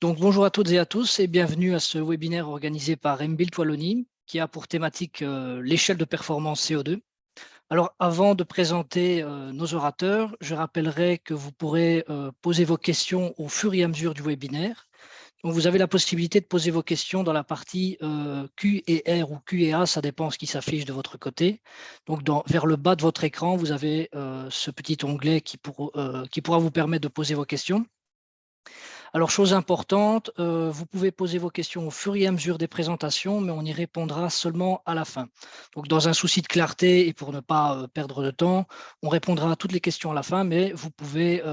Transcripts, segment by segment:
Donc, bonjour à toutes et à tous et bienvenue à ce webinaire organisé par Mbuild Wallonie qui a pour thématique l'échelle de performance CO2. Alors, avant de présenter nos orateurs, je rappellerai que vous pourrez poser vos questions au fur et à mesure du webinaire. Donc, vous avez la possibilité de poser vos questions dans la partie Q et R ou Q et A, ça dépend ce qui s'affiche de votre côté. Donc, vers le bas de votre écran, vous avez ce petit onglet qui pourra vous permettre de poser vos questions. Alors, chose importante, vous pouvez poser vos questions au fur et à mesure des présentations, mais on y répondra seulement à la fin. Donc, dans un souci de clarté et pour ne pas perdre de temps, on répondra à toutes les questions à la fin, mais vous pouvez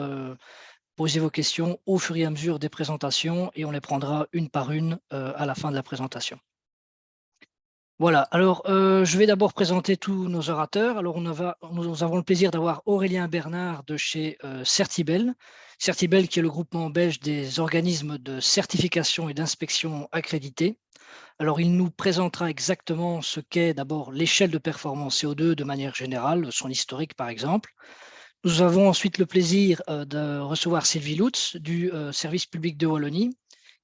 poser vos questions au fur et à mesure des présentations et on les prendra une par une à la fin de la présentation. Voilà, alors je vais d'abord présenter tous nos orateurs. Alors nous avons le plaisir d'avoir Aurélien Bernard de chez Certibel. Certibel qui est le groupement belge des organismes de certification et d'inspection accrédités. Alors il nous présentera exactement ce qu'est d'abord l'échelle de performance CO2 de manière générale, son historique par exemple. Nous avons ensuite le plaisir de recevoir Sylvie Lutz du service public de Wallonie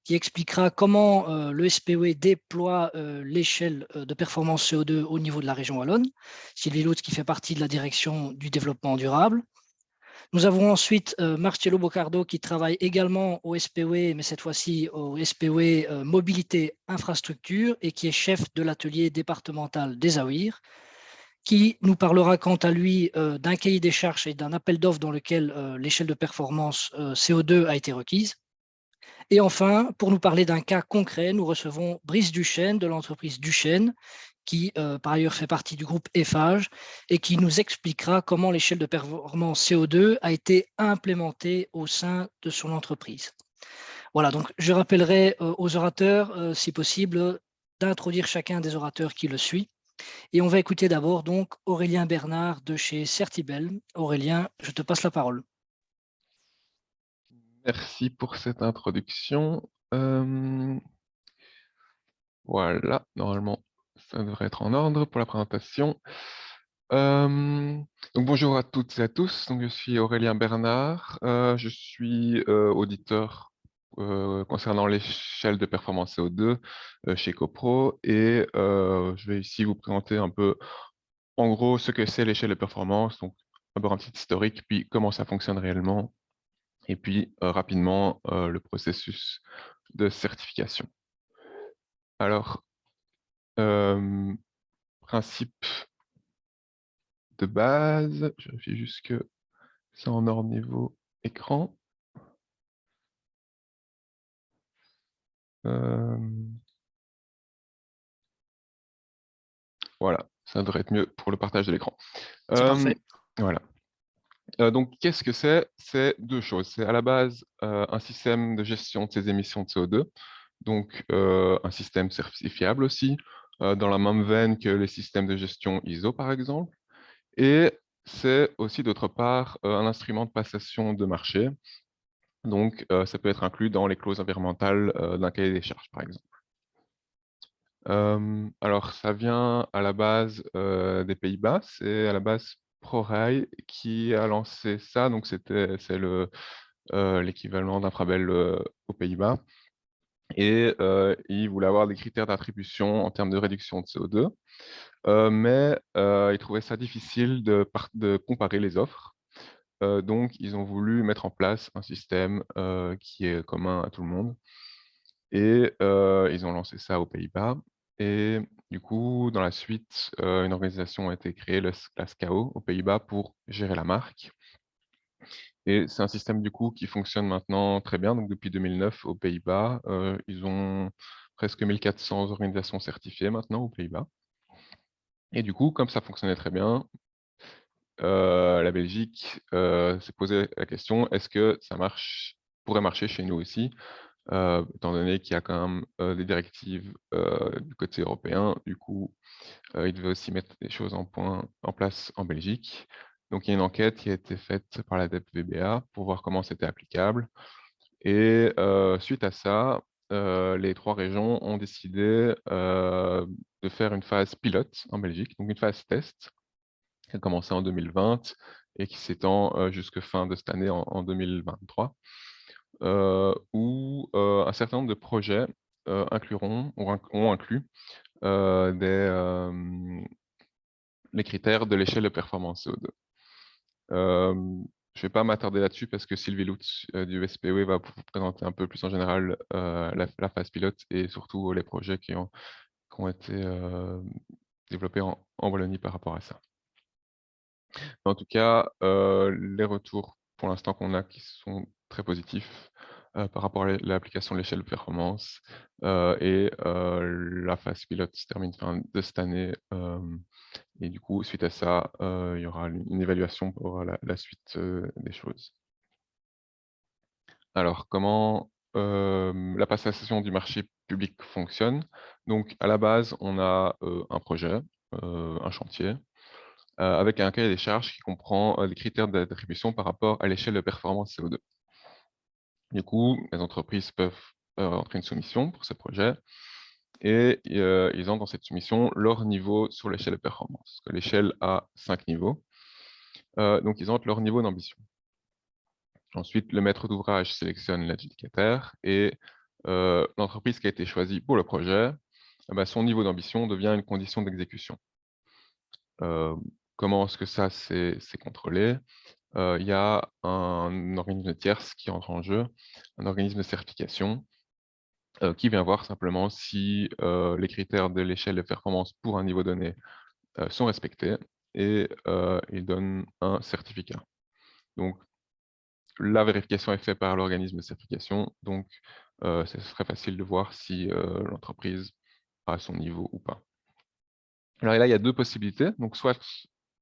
qui expliquera comment le SPW déploie l'échelle de performance CO2 au niveau de la région wallonne. Sylvie Lutz qui fait partie de la direction du développement durable. Nous avons ensuite Marcello Boccardo qui travaille également au SPW, mais cette fois-ci au SPW Mobilité Infrastructure et qui est chef de l'atelier départemental des AOIR, qui nous parlera quant à lui d'un cahier des charges et d'un appel d'offres dans lequel l'échelle de performance CO2 a été requise. Et enfin, pour nous parler d'un cas concret, nous recevons Brice Duchesne de l'entreprise Duchesne, qui par ailleurs fait partie du groupe Eiffage et qui nous expliquera comment l'échelle de performance CO2 a été implémentée au sein de son entreprise. Voilà, donc je rappellerai aux orateurs, si possible, d'introduire chacun des orateurs qui le suit. Et on va écouter d'abord donc Aurélien Bernard de chez Certibel. Aurélien, je te passe la parole. Merci pour cette introduction. Voilà, normalement, ça devrait être en ordre pour la présentation. Euh, donc bonjour à toutes et à tous. Donc, je suis Aurélien Bernard. Je suis auditeur concernant l'échelle de performance CO2 chez Copro et je vais ici vous présenter un peu, en gros, ce que c'est l'échelle de performance. Donc, d'abord un petit historique, puis comment ça fonctionne réellement et puis rapidement le processus de certification. Alors, principe de base, je vérifie juste que c'est en ordre niveau écran. Voilà, ça devrait être mieux pour le partage de l'écran. C'est parfait. Voilà. Donc, qu'est-ce que c'est? C'est deux choses. C'est à la base un système de gestion de ces émissions de CO2, donc un système certifiable aussi, dans la même veine que les systèmes de gestion ISO, par exemple. Et c'est aussi, d'autre part, un instrument de passation de marché. Donc, ça peut être inclus dans les clauses environnementales d'un cahier des charges, par exemple. Alors, ça vient à la base des Pays-Bas. C'est à la base ProRail qui a lancé ça. Donc, c'est l'équivalent d'Infrabel aux Pays-Bas. Et il voulait avoir des critères d'attribution en termes de réduction de CO2. Mais ils trouvaient ça difficile de comparer les offres. Donc, ils ont voulu mettre en place un système qui est commun à tout le monde. Et ils ont lancé ça aux Pays-Bas. Et du coup, dans la suite, une organisation a été créée, la SCAO, aux Pays-Bas, pour gérer la marque. Et c'est un système du coup qui fonctionne maintenant très bien. Donc depuis 2009 aux Pays-Bas, ils ont presque 1400 organisations certifiées maintenant aux Pays-Bas. Et du coup, comme ça fonctionnait très bien, la Belgique s'est posé la question, est-ce que ça pourrait marcher chez nous aussi, étant donné qu'il y a quand même des directives du côté européen. Du coup, ils devaient aussi mettre des choses en place en Belgique. Donc, il y a une enquête qui a été faite par la DEP-VBA pour voir comment c'était applicable. Et suite à ça, les trois régions ont décidé de faire une phase pilote en Belgique, donc une phase test, qui a commencé en 2020 et qui s'étend jusque fin de cette année en 2023, où un certain nombre de projets ont inclus les critères de l'échelle de performance CO2. Je ne vais pas m'attarder là-dessus parce que Sylvie Lutz du SPOE va vous présenter un peu plus en général la phase pilote et surtout les projets qui ont été développés en Wallonie par rapport à ça. En tout cas, les retours pour l'instant qu'on a qui sont très positifs par rapport à l'application de l'échelle de performance et la phase pilote se termine fin de cette année. Et du coup, suite à ça, il y aura une évaluation pour la suite des choses. Alors, comment la passation du marché public fonctionne? Donc, à la base, on a un projet, un chantier, avec un cahier des charges qui comprend les critères d'attribution par rapport à l'échelle de performance CO2. Du coup, les entreprises peuvent entrer une soumission pour ce projet et ils ont dans cette soumission leur niveau sur l'échelle de performance. L'échelle a 5 niveaux, donc ils ont leur niveau d'ambition. Ensuite, le maître d'ouvrage sélectionne l'adjudicataire et l'entreprise qui a été choisie pour le projet, son niveau d'ambition devient une condition d'exécution. Comment est-ce que ça c'est contrôlé? Il y a un organisme tierce qui entre en jeu, un organisme de certification, qui vient voir simplement si les critères de l'échelle de performance pour un niveau donné sont respectés et il donne un certificat. Donc, la vérification est faite par l'organisme de certification, donc ce serait facile de voir si l'entreprise a son niveau ou pas. Alors là, il y a deux possibilités. Donc, soit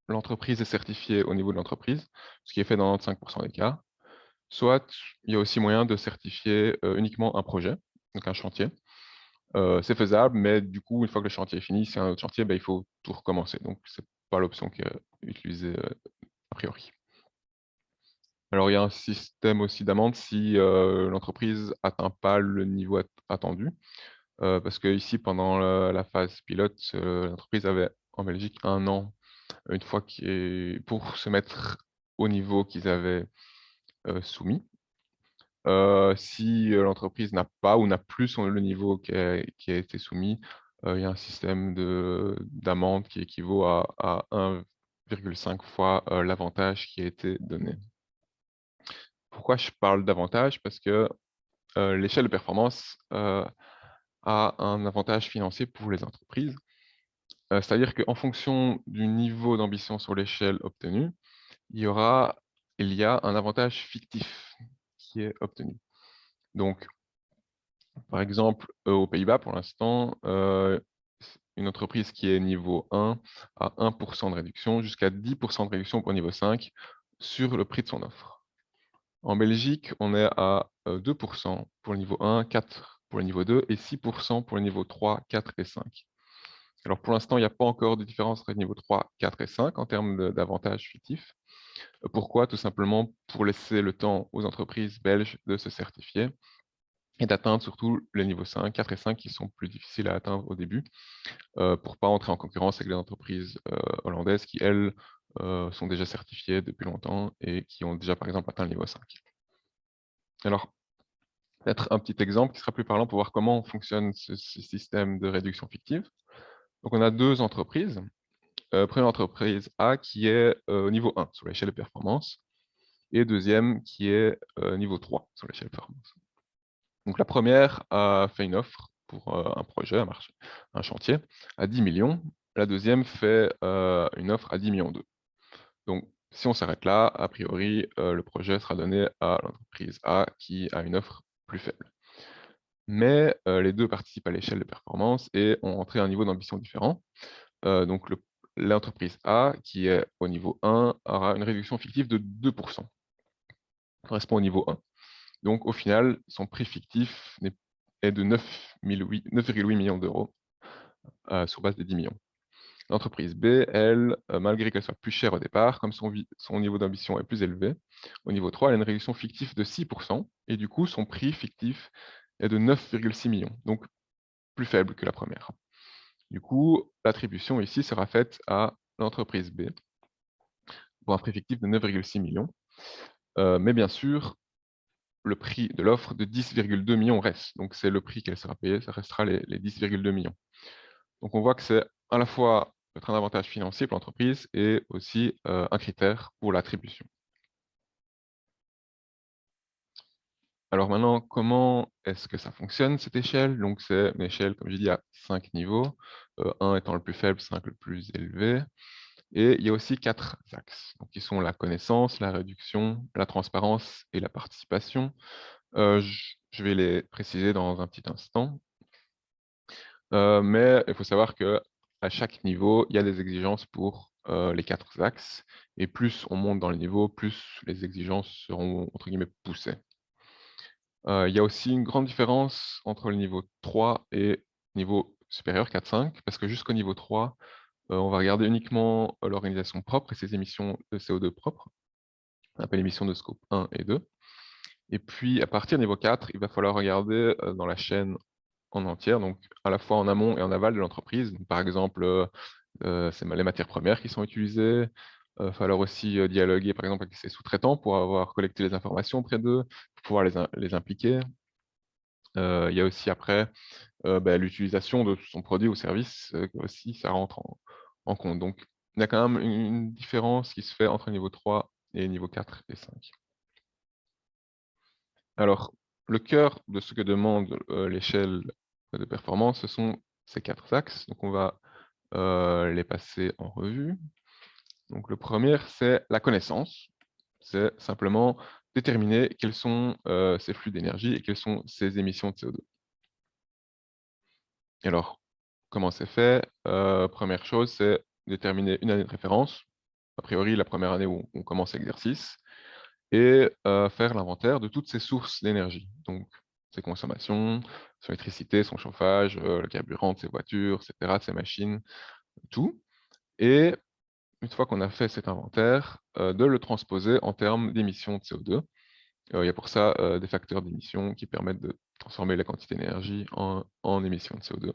l'entreprise est certifiée au niveau de l'entreprise, ce qui est fait dans 95% des cas, soit il y a aussi moyen de certifier uniquement un projet, donc un chantier. C'est faisable, mais du coup, une fois que le chantier est fini, si un autre chantier, il faut tout recommencer. Donc, ce n'est pas l'option qui est utilisée a priori. Alors, il y a un système aussi d'amende si l'entreprise n'atteint pas le niveau attendu. Parce que ici, pendant la phase pilote, l'entreprise avait en Belgique 1 an, une fois pour se mettre au niveau qu'ils avaient soumis. Si l'entreprise n'a pas ou n'a plus le niveau qui a été soumis, il y a un système d'amende qui équivaut à 1,5 fois l'avantage qui a été donné. Pourquoi je parle d'avantage? Parce que l'échelle de performance a un avantage financier pour les entreprises. C'est-à-dire qu'en fonction du niveau d'ambition sur l'échelle obtenue, il y a un avantage fictif qui est obtenu. Donc, par exemple, aux Pays-Bas, pour l'instant, une entreprise qui est niveau 1 a 1% de réduction, jusqu'à 10% de réduction pour niveau 5 sur le prix de son offre. En Belgique, on est à 2% pour le niveau 1, 4% pour le niveau 2 et 6% pour le niveau 3, 4 et 5. Alors pour l'instant, il n'y a pas encore de différence entre le niveau 3, 4 et 5 en termes d'avantages fictifs. Pourquoi? Tout simplement pour laisser le temps aux entreprises belges de se certifier et d'atteindre surtout le niveau 5, 4 et 5 qui sont plus difficiles à atteindre au début, pour ne pas entrer en concurrence avec les entreprises hollandaises qui, elles, sont déjà certifiées depuis longtemps et qui ont déjà, par exemple, atteint le niveau 5. Alors, peut-être un petit exemple qui sera plus parlant pour voir comment fonctionne ce système de réduction fictive. Donc, on a deux entreprises. Première entreprise A qui est niveau 1 sur l'échelle de performance et deuxième qui est niveau 3 sur l'échelle de performance. Donc, la première a fait une offre pour un projet, un marché, un chantier à 10 millions. La deuxième fait une offre à 10 millions 2. Donc, si on s'arrête là, a priori, le projet sera donné à l'entreprise A qui a une offre plus faible. Mais les deux participent à l'échelle de performance et ont entré à un niveau d'ambition différent. Donc, l'entreprise A, qui est au niveau 1, aura une réduction fictive de 2%. Correspond au niveau 1. Donc, au final, son prix fictif est de 9,8 millions d'euros sur base des 10 millions. L'entreprise B, elle, malgré qu'elle soit plus chère au départ, comme son niveau d'ambition est plus élevé, au niveau 3, elle a une réduction fictive de 6%, et du coup, son prix fictif est de 9,6 millions, donc plus faible que la première. Du coup, l'attribution ici sera faite à l'entreprise B pour un prix fictif de 9,6 millions. Mais bien sûr, le prix de l'offre de 10,2 millions reste. Donc, c'est le prix qu'elle sera payée, ça restera les 10,2 millions. Donc, on voit que c'est à la fois peut-être un avantage financier pour l'entreprise et aussi un critère pour l'attribution. Alors maintenant, comment est-ce que ça fonctionne, cette échelle? Donc, c'est une échelle, comme j'ai dit, à 5 niveaux, 1 étant le plus faible, 5 le plus élevé. Et il y a aussi 4 axes, donc, qui sont la connaissance, la réduction, la transparence et la participation. Je vais les préciser dans un petit instant. Mais il faut savoir qu'à chaque niveau, il y a des exigences pour les 4 axes. Et plus on monte dans le niveau, plus les exigences seront, entre guillemets, poussées. Il y a aussi une grande différence entre le niveau 3 et niveau supérieur 4-5, parce que jusqu'au niveau 3, on va regarder uniquement l'organisation propre et ses émissions de CO2 propres, on appelle émissions de scope 1 et 2. Et puis, à partir du niveau 4, il va falloir regarder dans la chaîne en entière, donc à la fois en amont et en aval de l'entreprise. Par exemple, c'est les matières premières qui sont utilisées. Il va falloir aussi dialoguer, par exemple, avec ses sous-traitants pour avoir collecté les informations auprès d'eux, pour pouvoir les impliquer. Il y a aussi après l'utilisation de son produit ou service, aussi, ça rentre en compte. Donc, il y a quand même une différence qui se fait entre niveau 3 et niveau 4 et 5. Alors, le cœur de ce que demande l'échelle de performance, ce sont ces 4 axes. Donc, on va les passer en revue. Donc, le premier, c'est la connaissance. C'est simplement déterminer quels sont ces flux d'énergie et quelles sont ces émissions de CO2. Alors, comment c'est fait? Première chose, c'est déterminer une année de référence, a priori la première année où on commence l'exercice, et faire l'inventaire de toutes ces sources d'énergie. Donc, ses consommations, son électricité, son chauffage, le carburant de ses voitures, etc., de ses machines, tout. Et une fois qu'on a fait cet inventaire, de le transposer en termes d'émissions de CO2. Il y a pour ça des facteurs d'émission qui permettent de transformer la quantité d'énergie en émissions de CO2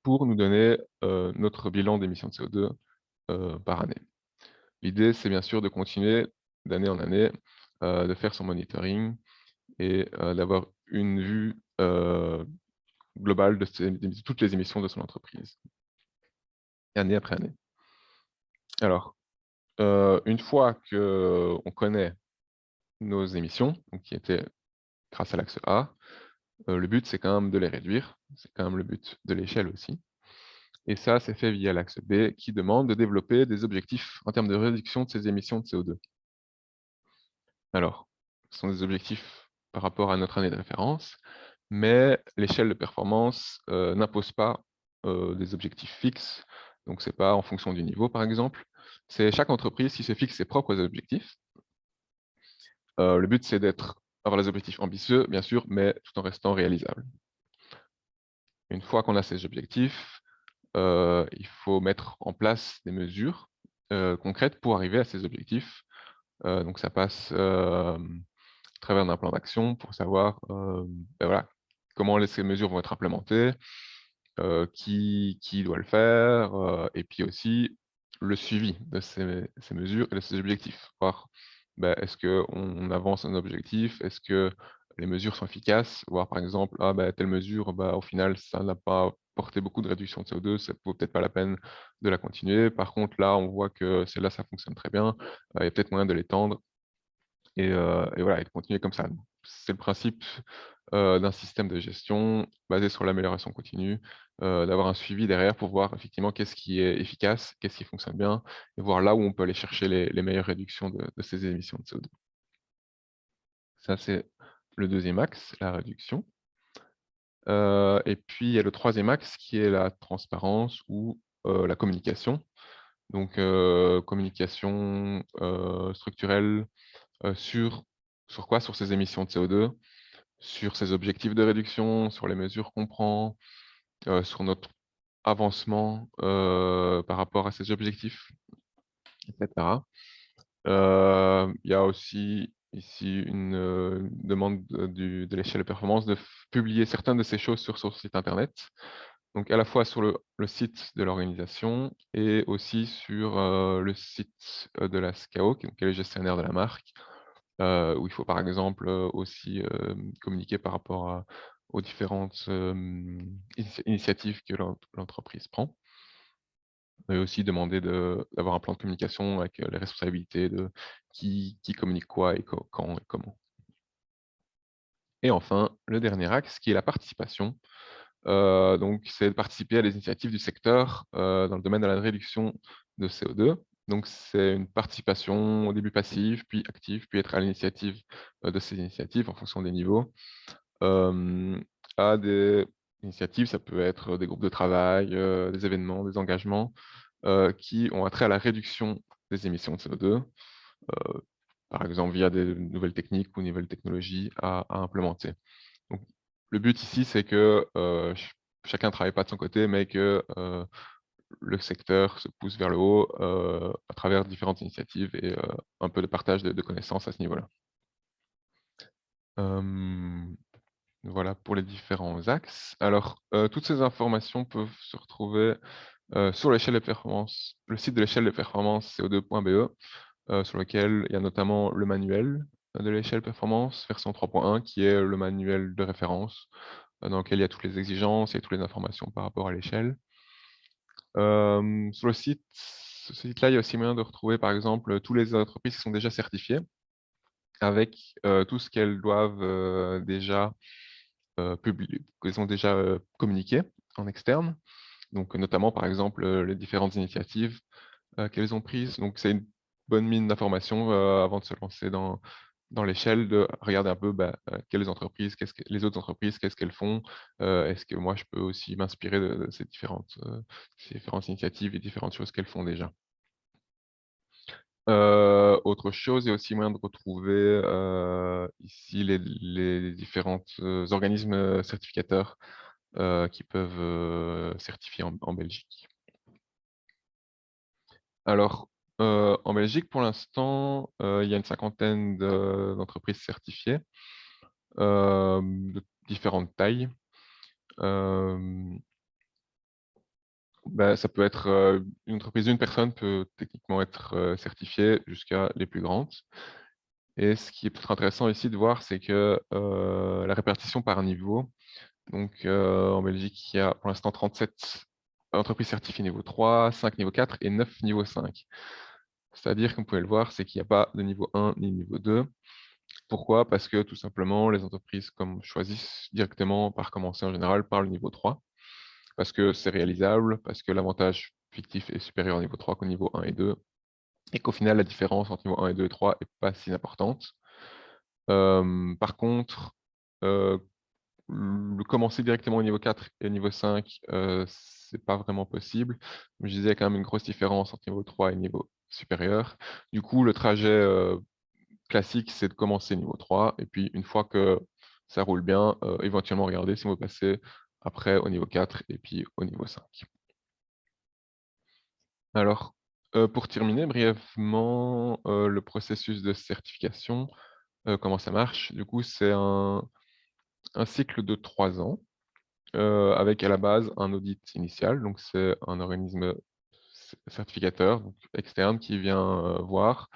pour nous donner notre bilan d'émissions de CO2 par année. L'idée, c'est bien sûr de continuer d'année en année, de faire son monitoring et d'avoir une vue globale de toutes les émissions de son entreprise, année après année. Alors, une fois qu'on connaît nos émissions, donc qui étaient grâce à l'axe A, le but, c'est quand même de les réduire. C'est quand même le but de l'échelle aussi. Et ça, c'est fait via l'axe B, qui demande de développer des objectifs en termes de réduction de ces émissions de CO2. Alors, ce sont des objectifs par rapport à notre année de référence, mais l'échelle de performance n'impose pas des objectifs fixes. Donc, ce n'est pas en fonction du niveau, par exemple. C'est chaque entreprise qui se fixe ses propres objectifs. Le but, c'est d'avoir des objectifs ambitieux, bien sûr, mais tout en restant réalisables. Une fois qu'on a ces objectifs, il faut mettre en place des mesures concrètes pour arriver à ces objectifs. Donc ça passe à travers d'un plan d'action pour savoir voilà, comment ces mesures vont être implémentées, qui doit le faire, et puis aussi le suivi de ces mesures et de ces objectifs. Voir est-ce qu'on avance un objectif, est-ce que les mesures sont efficaces, voir par exemple, telle mesure, au final, ça n'a pas porté beaucoup de réduction de CO2, ça ne vaut peut-être pas la peine de la continuer. Par contre, là, on voit que celle-là, ça fonctionne très bien, il y a peut-être moyen de l'étendre, et voilà, et de continuer comme ça. C'est le principe d'un système de gestion basé sur l'amélioration continue, d'avoir un suivi derrière pour voir effectivement qu'est-ce qui est efficace, qu'est-ce qui fonctionne bien, et voir là où on peut aller chercher les meilleures réductions de ces émissions de CO2. Ça, c'est le deuxième axe, la réduction. Et puis, il y a le troisième axe qui est la transparence ou la communication. Donc, communication structurelle sur quoi? Sur ces émissions de CO2, sur ses objectifs de réduction, sur les mesures qu'on prend, sur notre avancement par rapport à ces objectifs, etc. Il y a aussi ici une demande de l'échelle de performance de publier certaines de ces choses sur son site internet. Donc à la fois sur le site de l'organisation et aussi sur le site de la SCAO, qui est le gestionnaire de la marque, où il faut par exemple aussi communiquer par rapport aux différentes initiatives que l'entreprise prend. Et aussi demander d'avoir un plan de communication avec les responsabilités de qui communique quoi et quand et comment. Et enfin, le dernier axe qui est la participation. Donc, c'est de participer à des initiatives du secteur dans le domaine de la réduction de CO2. Donc, c'est une participation au début passive, puis active, puis être à l'initiative de ces initiatives en fonction des niveaux. À des initiatives, ça peut être des groupes de travail, des événements, des engagements qui ont attrait à la réduction des émissions de CO2, par exemple via des nouvelles techniques ou nouvelles technologies à implémenter. Donc, le but ici, c'est que chacun ne travaille pas de son côté, mais que le secteur se pousse vers le haut à travers différentes initiatives et un peu de partage de connaissances à ce niveau-là. Voilà pour les différents axes. Alors, toutes ces informations peuvent se retrouver sur l'échelle de performance, le site de l'échelle de performance CO2.be, sur lequel il y a notamment le manuel de l'échelle performance version 3.1, qui est le manuel de référence, dans lequel il y a toutes les exigences et toutes les informations par rapport à l'échelle. Sur ce site-là, il y a aussi moyen de retrouver, par exemple, toutes les entreprises qui sont déjà certifiées, avec tout ce qu'elles doivent déjà qu'elles ont déjà communiqué en externe. Donc, notamment, par exemple, les différentes initiatives qu'elles ont prises. Donc, c'est une bonne mine d'informations avant de se lancer dans l'échelle, de regarder un peu quelles entreprises, les autres entreprises, qu'est-ce qu'elles font. Est-ce que moi, je peux aussi m'inspirer de ces différentes initiatives et différentes choses qu'elles font déjà. Autre chose, il y a aussi moyen de retrouver ici les différents organismes certificateurs qui peuvent certifier en Belgique. Alors, en Belgique, pour l'instant, il y a une cinquantaine d'entreprises certifiées de différentes tailles. Ça peut être une entreprise d'une personne peut techniquement être certifiée jusqu'à les plus grandes. Et ce qui est peut-être intéressant ici de voir, c'est que la répartition par niveau, donc en Belgique, il y a pour l'instant 37 entreprises certifiées niveau 3, 5 niveau 4 et 9 niveau 5. C'est-à-dire, comme vous pouvez le voir, c'est qu'il n'y a pas de niveau 1 ni niveau 2. Pourquoi? Parce que tout simplement, les entreprises choisissent directement par commencer en général par le niveau 3, parce que c'est réalisable, parce que l'avantage fictif est supérieur au niveau 3 qu'au niveau 1 et 2, et qu'au final, la différence entre niveau 1 et 2 et 3 n'est pas si importante. Par contre, commencer directement au niveau 4 et au niveau 5, c'est pas vraiment possible. Comme je disais, il y a quand même une grosse différence entre niveau 3 et niveau supérieur. Du coup, le trajet classique, c'est de commencer niveau 3, et puis une fois que ça roule bien, éventuellement regarder si on veut passer après au niveau 4 et puis au niveau 5. Alors, pour terminer brièvement le processus de certification, comment ça marche? Du coup, c'est un cycle de 3 ans avec à la base un audit initial. Donc, c'est un organisme certificateur donc externe qui vient voir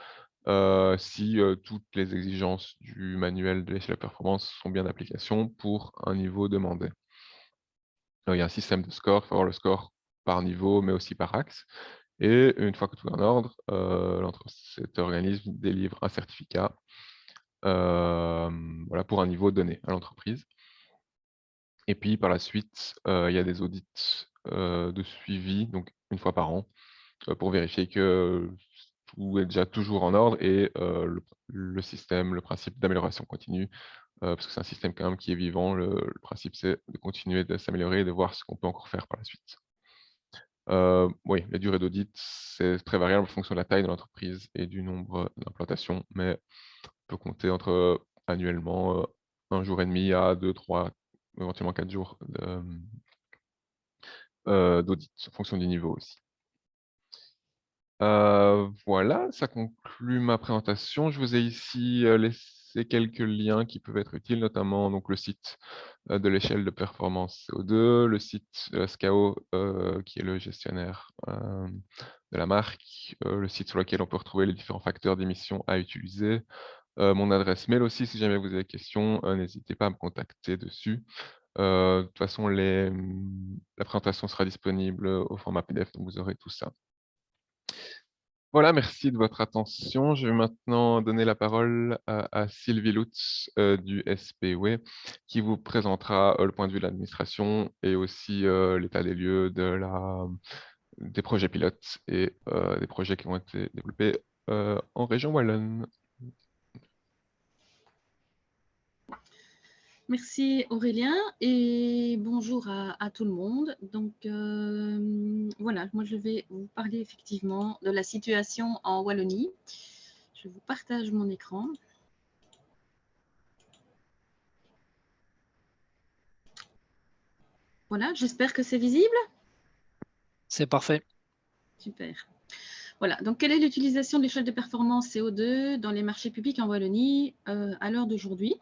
si toutes les exigences du manuel de l'échelle de performance sont bien d'application pour un niveau demandé. Il y a un système de score, il faut avoir le score par niveau, mais aussi par axe. Et une fois que tout est en ordre, cet organisme délivre un certificat voilà, pour un niveau donné à l'entreprise. Et puis par la suite, il y a des audits de suivi, donc une fois par an, pour vérifier que tout est déjà toujours en ordre et le système, le principe d'amélioration continue, parce que c'est un système quand même qui est vivant. Le principe, c'est de continuer de s'améliorer et de voir ce qu'on peut encore faire par la suite. Oui, la durée d'audit, c'est très variable en fonction de la taille de l'entreprise et du nombre d'implantations, mais on peut compter entre annuellement 1 jour et demi à 2, 3, éventuellement 4 jours d'audit, en fonction du niveau aussi. Voilà, ça conclut ma présentation. Je vous ai ici laissé quelques liens qui peuvent être utiles, notamment donc, le site de l'échelle de performance CO2, le site de la SCAO, qui est le gestionnaire de la marque, le site sur lequel on peut retrouver les différents facteurs d'émission à utiliser, Mon adresse mail aussi, si jamais vous avez des questions, n'hésitez pas à me contacter dessus. De toute façon, la présentation sera disponible au format PDF, donc vous aurez tout ça. Voilà, merci de votre attention. Je vais maintenant donner la parole à Sylvie Lutz du SPW qui vous présentera le point de vue de l'administration et aussi l'état des lieux des projets pilotes et des projets qui ont été développés en région wallonne. Merci Aurélien et bonjour à tout le monde. Donc voilà, moi je vais vous parler effectivement de la situation en Wallonie. Je vous partage mon écran. Voilà, j'espère que c'est visible. C'est parfait. Super. Voilà, donc quelle est l'utilisation de l'échelle de performance CO2 dans les marchés publics en Wallonie à l'heure d'aujourd'hui?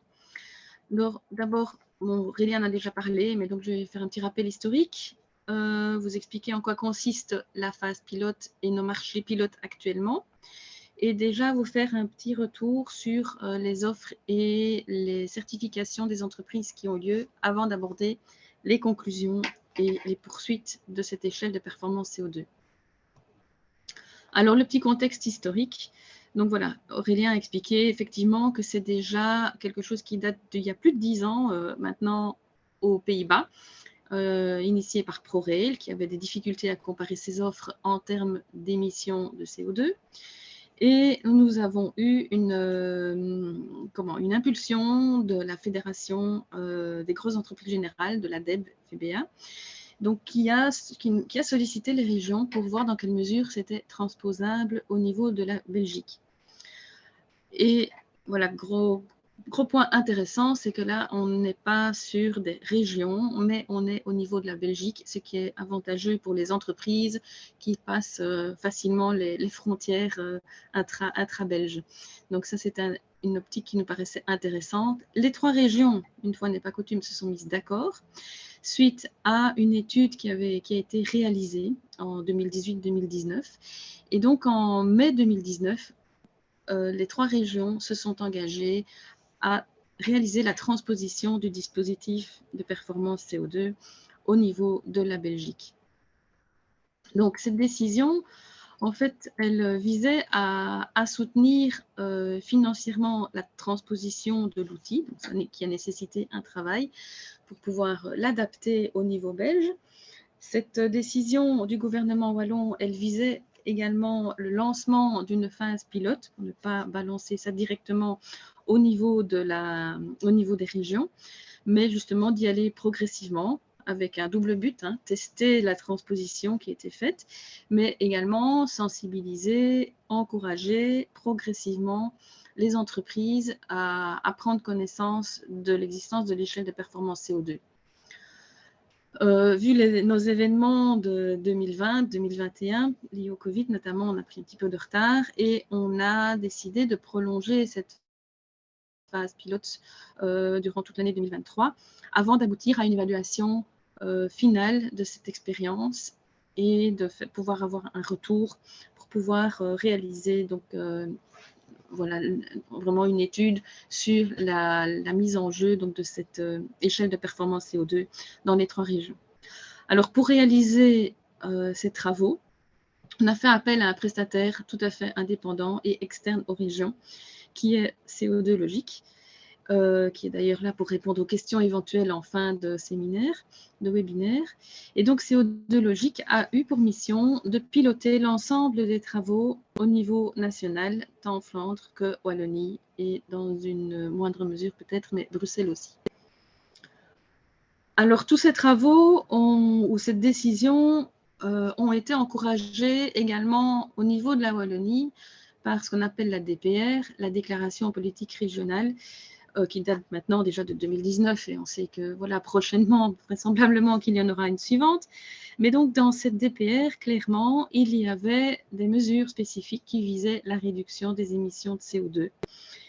D'abord, Aurélien en a déjà parlé, mais donc je vais faire un petit rappel historique, vous expliquer en quoi consiste la phase pilote et nos marchés pilotes actuellement, et déjà vous faire un petit retour sur les offres et les certifications des entreprises qui ont lieu avant d'aborder les conclusions et les poursuites de cette échelle de performance CO2. Alors, le petit contexte historique. Donc voilà, Aurélien a expliqué effectivement que c'est déjà quelque chose qui date d'il y a plus de 10 ans maintenant aux Pays-Bas, initié par ProRail, qui avait des difficultés à comparer ses offres en termes d'émissions de CO2. Et nous avons eu une impulsion de la Fédération des grosses entreprises générales, de la DEB-FBA, donc qui a sollicité les régions pour voir dans quelle mesure c'était transposable au niveau de la Belgique. Et voilà, gros point intéressant, c'est que là, on n'est pas sur des régions, mais on est au niveau de la Belgique, ce qui est avantageux pour les entreprises qui passent facilement les frontières intra-belges. Donc ça, c'est une optique qui nous paraissait intéressante. Les 3 régions, une fois n'est pas coutume, se sont mises d'accord suite à une étude qui a été réalisée en 2018-2019. Et donc, en mai 2019, les 3 régions se sont engagées à réaliser la transposition du dispositif de performance CO2 au niveau de la Belgique. Donc, cette décision, en fait, elle visait à soutenir financièrement la transposition de l'outil, qui a nécessité un travail pour pouvoir l'adapter au niveau belge. Cette décision du gouvernement wallon, elle visait également le lancement d'une phase pilote pour ne pas balancer ça directement au niveau des régions, mais justement d'y aller progressivement avec un double but, tester la transposition qui a été faite, mais également sensibiliser, encourager progressivement les entreprises à prendre connaissance de l'existence de l'échelle de performance CO2. Vu nos événements de 2020-2021, liés au Covid notamment, on a pris un petit peu de retard et on a décidé de prolonger cette phase pilote durant toute l'année 2023 avant d'aboutir à une évaluation finale de cette expérience et de pouvoir avoir un retour pour pouvoir réaliser donc voilà, vraiment une étude sur la mise en jeu donc, de cette échelle de performance CO2 dans les 3 régions. Alors, pour réaliser ces travaux, on a fait appel à un prestataire tout à fait indépendant et externe aux régions, qui est CO2 Logique, qui est d'ailleurs là pour répondre aux questions éventuelles en fin de séminaire, de webinaire. Et donc, CO2 Logique a eu pour mission de piloter l'ensemble des travaux au niveau national, tant en Flandre que Wallonie, et dans une moindre mesure peut-être, mais Bruxelles aussi. Alors, tous ces travaux ou cette décision ont été encouragés également au niveau de la Wallonie par ce qu'on appelle la DPR, la Déclaration politique régionale, qui date maintenant déjà de 2019 et on sait que voilà, prochainement, vraisemblablement qu'il y en aura une suivante. Mais donc dans cette DPR, clairement, il y avait des mesures spécifiques qui visaient la réduction des émissions de CO2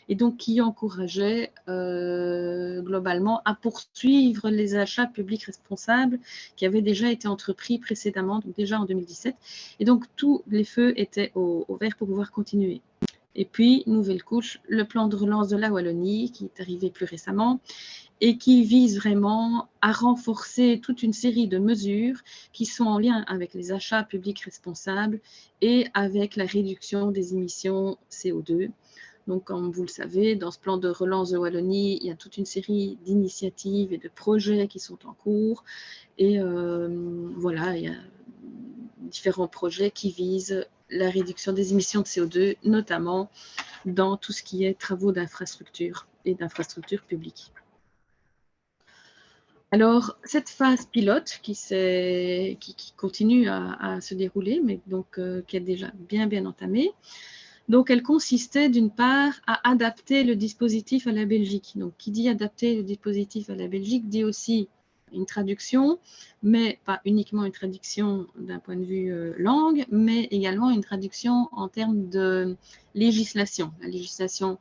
et donc qui encourageaient globalement à poursuivre les achats publics responsables qui avaient déjà été entrepris précédemment, donc déjà en 2017. Et donc tous les feux étaient au vert pour pouvoir continuer. Et puis, nouvelle couche, le plan de relance de la Wallonie, qui est arrivé plus récemment, et qui vise vraiment à renforcer toute une série de mesures qui sont en lien avec les achats publics responsables et avec la réduction des émissions CO2. Donc, comme vous le savez, dans ce plan de relance de Wallonie, il y a toute une série d'initiatives et de projets qui sont en cours. Et voilà, il y a différents projets qui visent la réduction des émissions de CO2, notamment dans tout ce qui est travaux d'infrastructures et d'infrastructures publiques. Alors, cette phase pilote qui continue à se dérouler, mais donc qui est déjà bien entamée, donc elle consistait d'une part à adapter le dispositif à la Belgique. Donc, qui dit adapter le dispositif à la Belgique dit aussi une traduction, mais pas uniquement une traduction d'un point de vue langue, mais également une traduction en termes de législation. La législation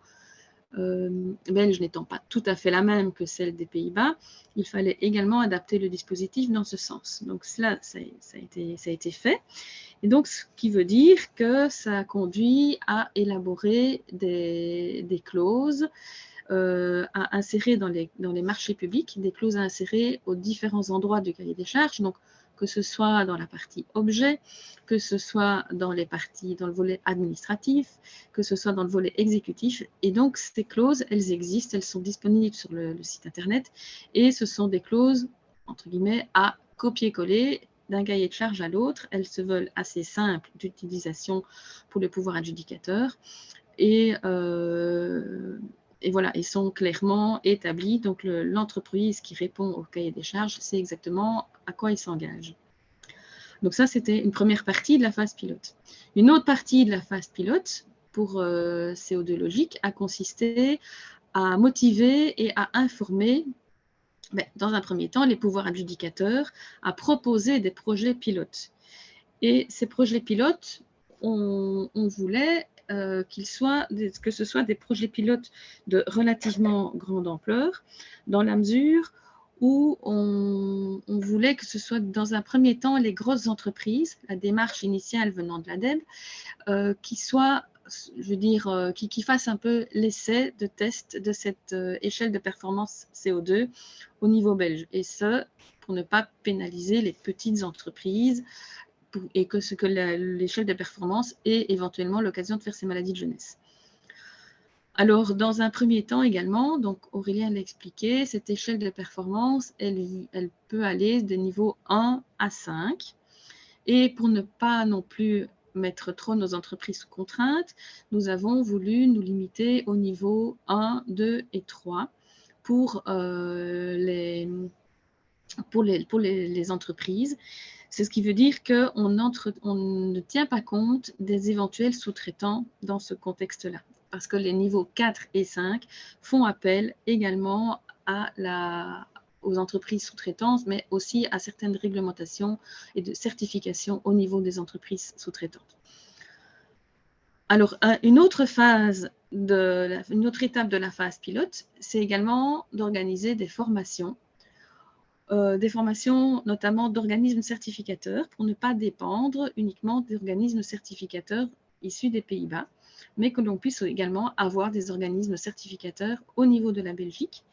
belge n'étant pas tout à fait la même que celle des Pays-Bas, il fallait également adapter le dispositif dans ce sens. Donc cela, ça a été fait. Et donc, ce qui veut dire que ça a conduit à élaborer des clauses à insérer dans les marchés publics, des clauses à insérer aux différents endroits du cahier des charges. Donc, que ce soit dans la partie objet, que ce soit dans le volet administratif, que ce soit dans le volet exécutif. Et donc, ces clauses, elles existent, elles sont disponibles sur le site Internet. Et ce sont des clauses, entre guillemets, à copier-coller d'un cahier de charge à l'autre. Elles se veulent assez simples d'utilisation pour le pouvoir adjudicateur. Et voilà, ils sont clairement établis. Donc, l'entreprise qui répond au cahier des charges sait exactement à quoi il s'engage. Donc, ça, c'était une première partie de la phase pilote. Une autre partie de la phase pilote pour CO2 logique a consisté à motiver et à informer, dans un premier temps, les pouvoirs adjudicateurs à proposer des projets pilotes. Et ces projets pilotes, on voulait que ce soit des projets pilotes de relativement grande ampleur, dans la mesure où on voulait que ce soit dans un premier temps les grosses entreprises, la démarche initiale venant de l'ADEME, qui soit, je veux dire, qui fassent un peu l'essai de test de cette échelle de performance CO2 au niveau belge. Et ce, pour ne pas pénaliser les petites entreprises et que l'échelle de performance ait éventuellement l'occasion de faire ces maladies de jeunesse. Alors, dans un premier temps également, donc Aurélien l'a expliqué, cette échelle de performance, elle peut aller de niveau 1 à 5. Et pour ne pas non plus mettre trop nos entreprises sous contrainte, nous avons voulu nous limiter au niveau 1, 2 et 3 pour les entreprises. C'est ce qui veut dire qu'on ne tient pas compte des éventuels sous-traitants dans ce contexte-là, parce que les niveaux 4 et 5 font appel également aux entreprises sous-traitantes, mais aussi à certaines réglementations et de certification au niveau des entreprises sous-traitantes. Alors, une autre étape de la phase pilote, c'est également d'organiser des formations notamment d'organismes certificateurs pour ne pas dépendre uniquement d'organismes certificateurs issus des Pays-Bas, mais que l'on puisse également avoir des organismes certificateurs au niveau de la Belgique.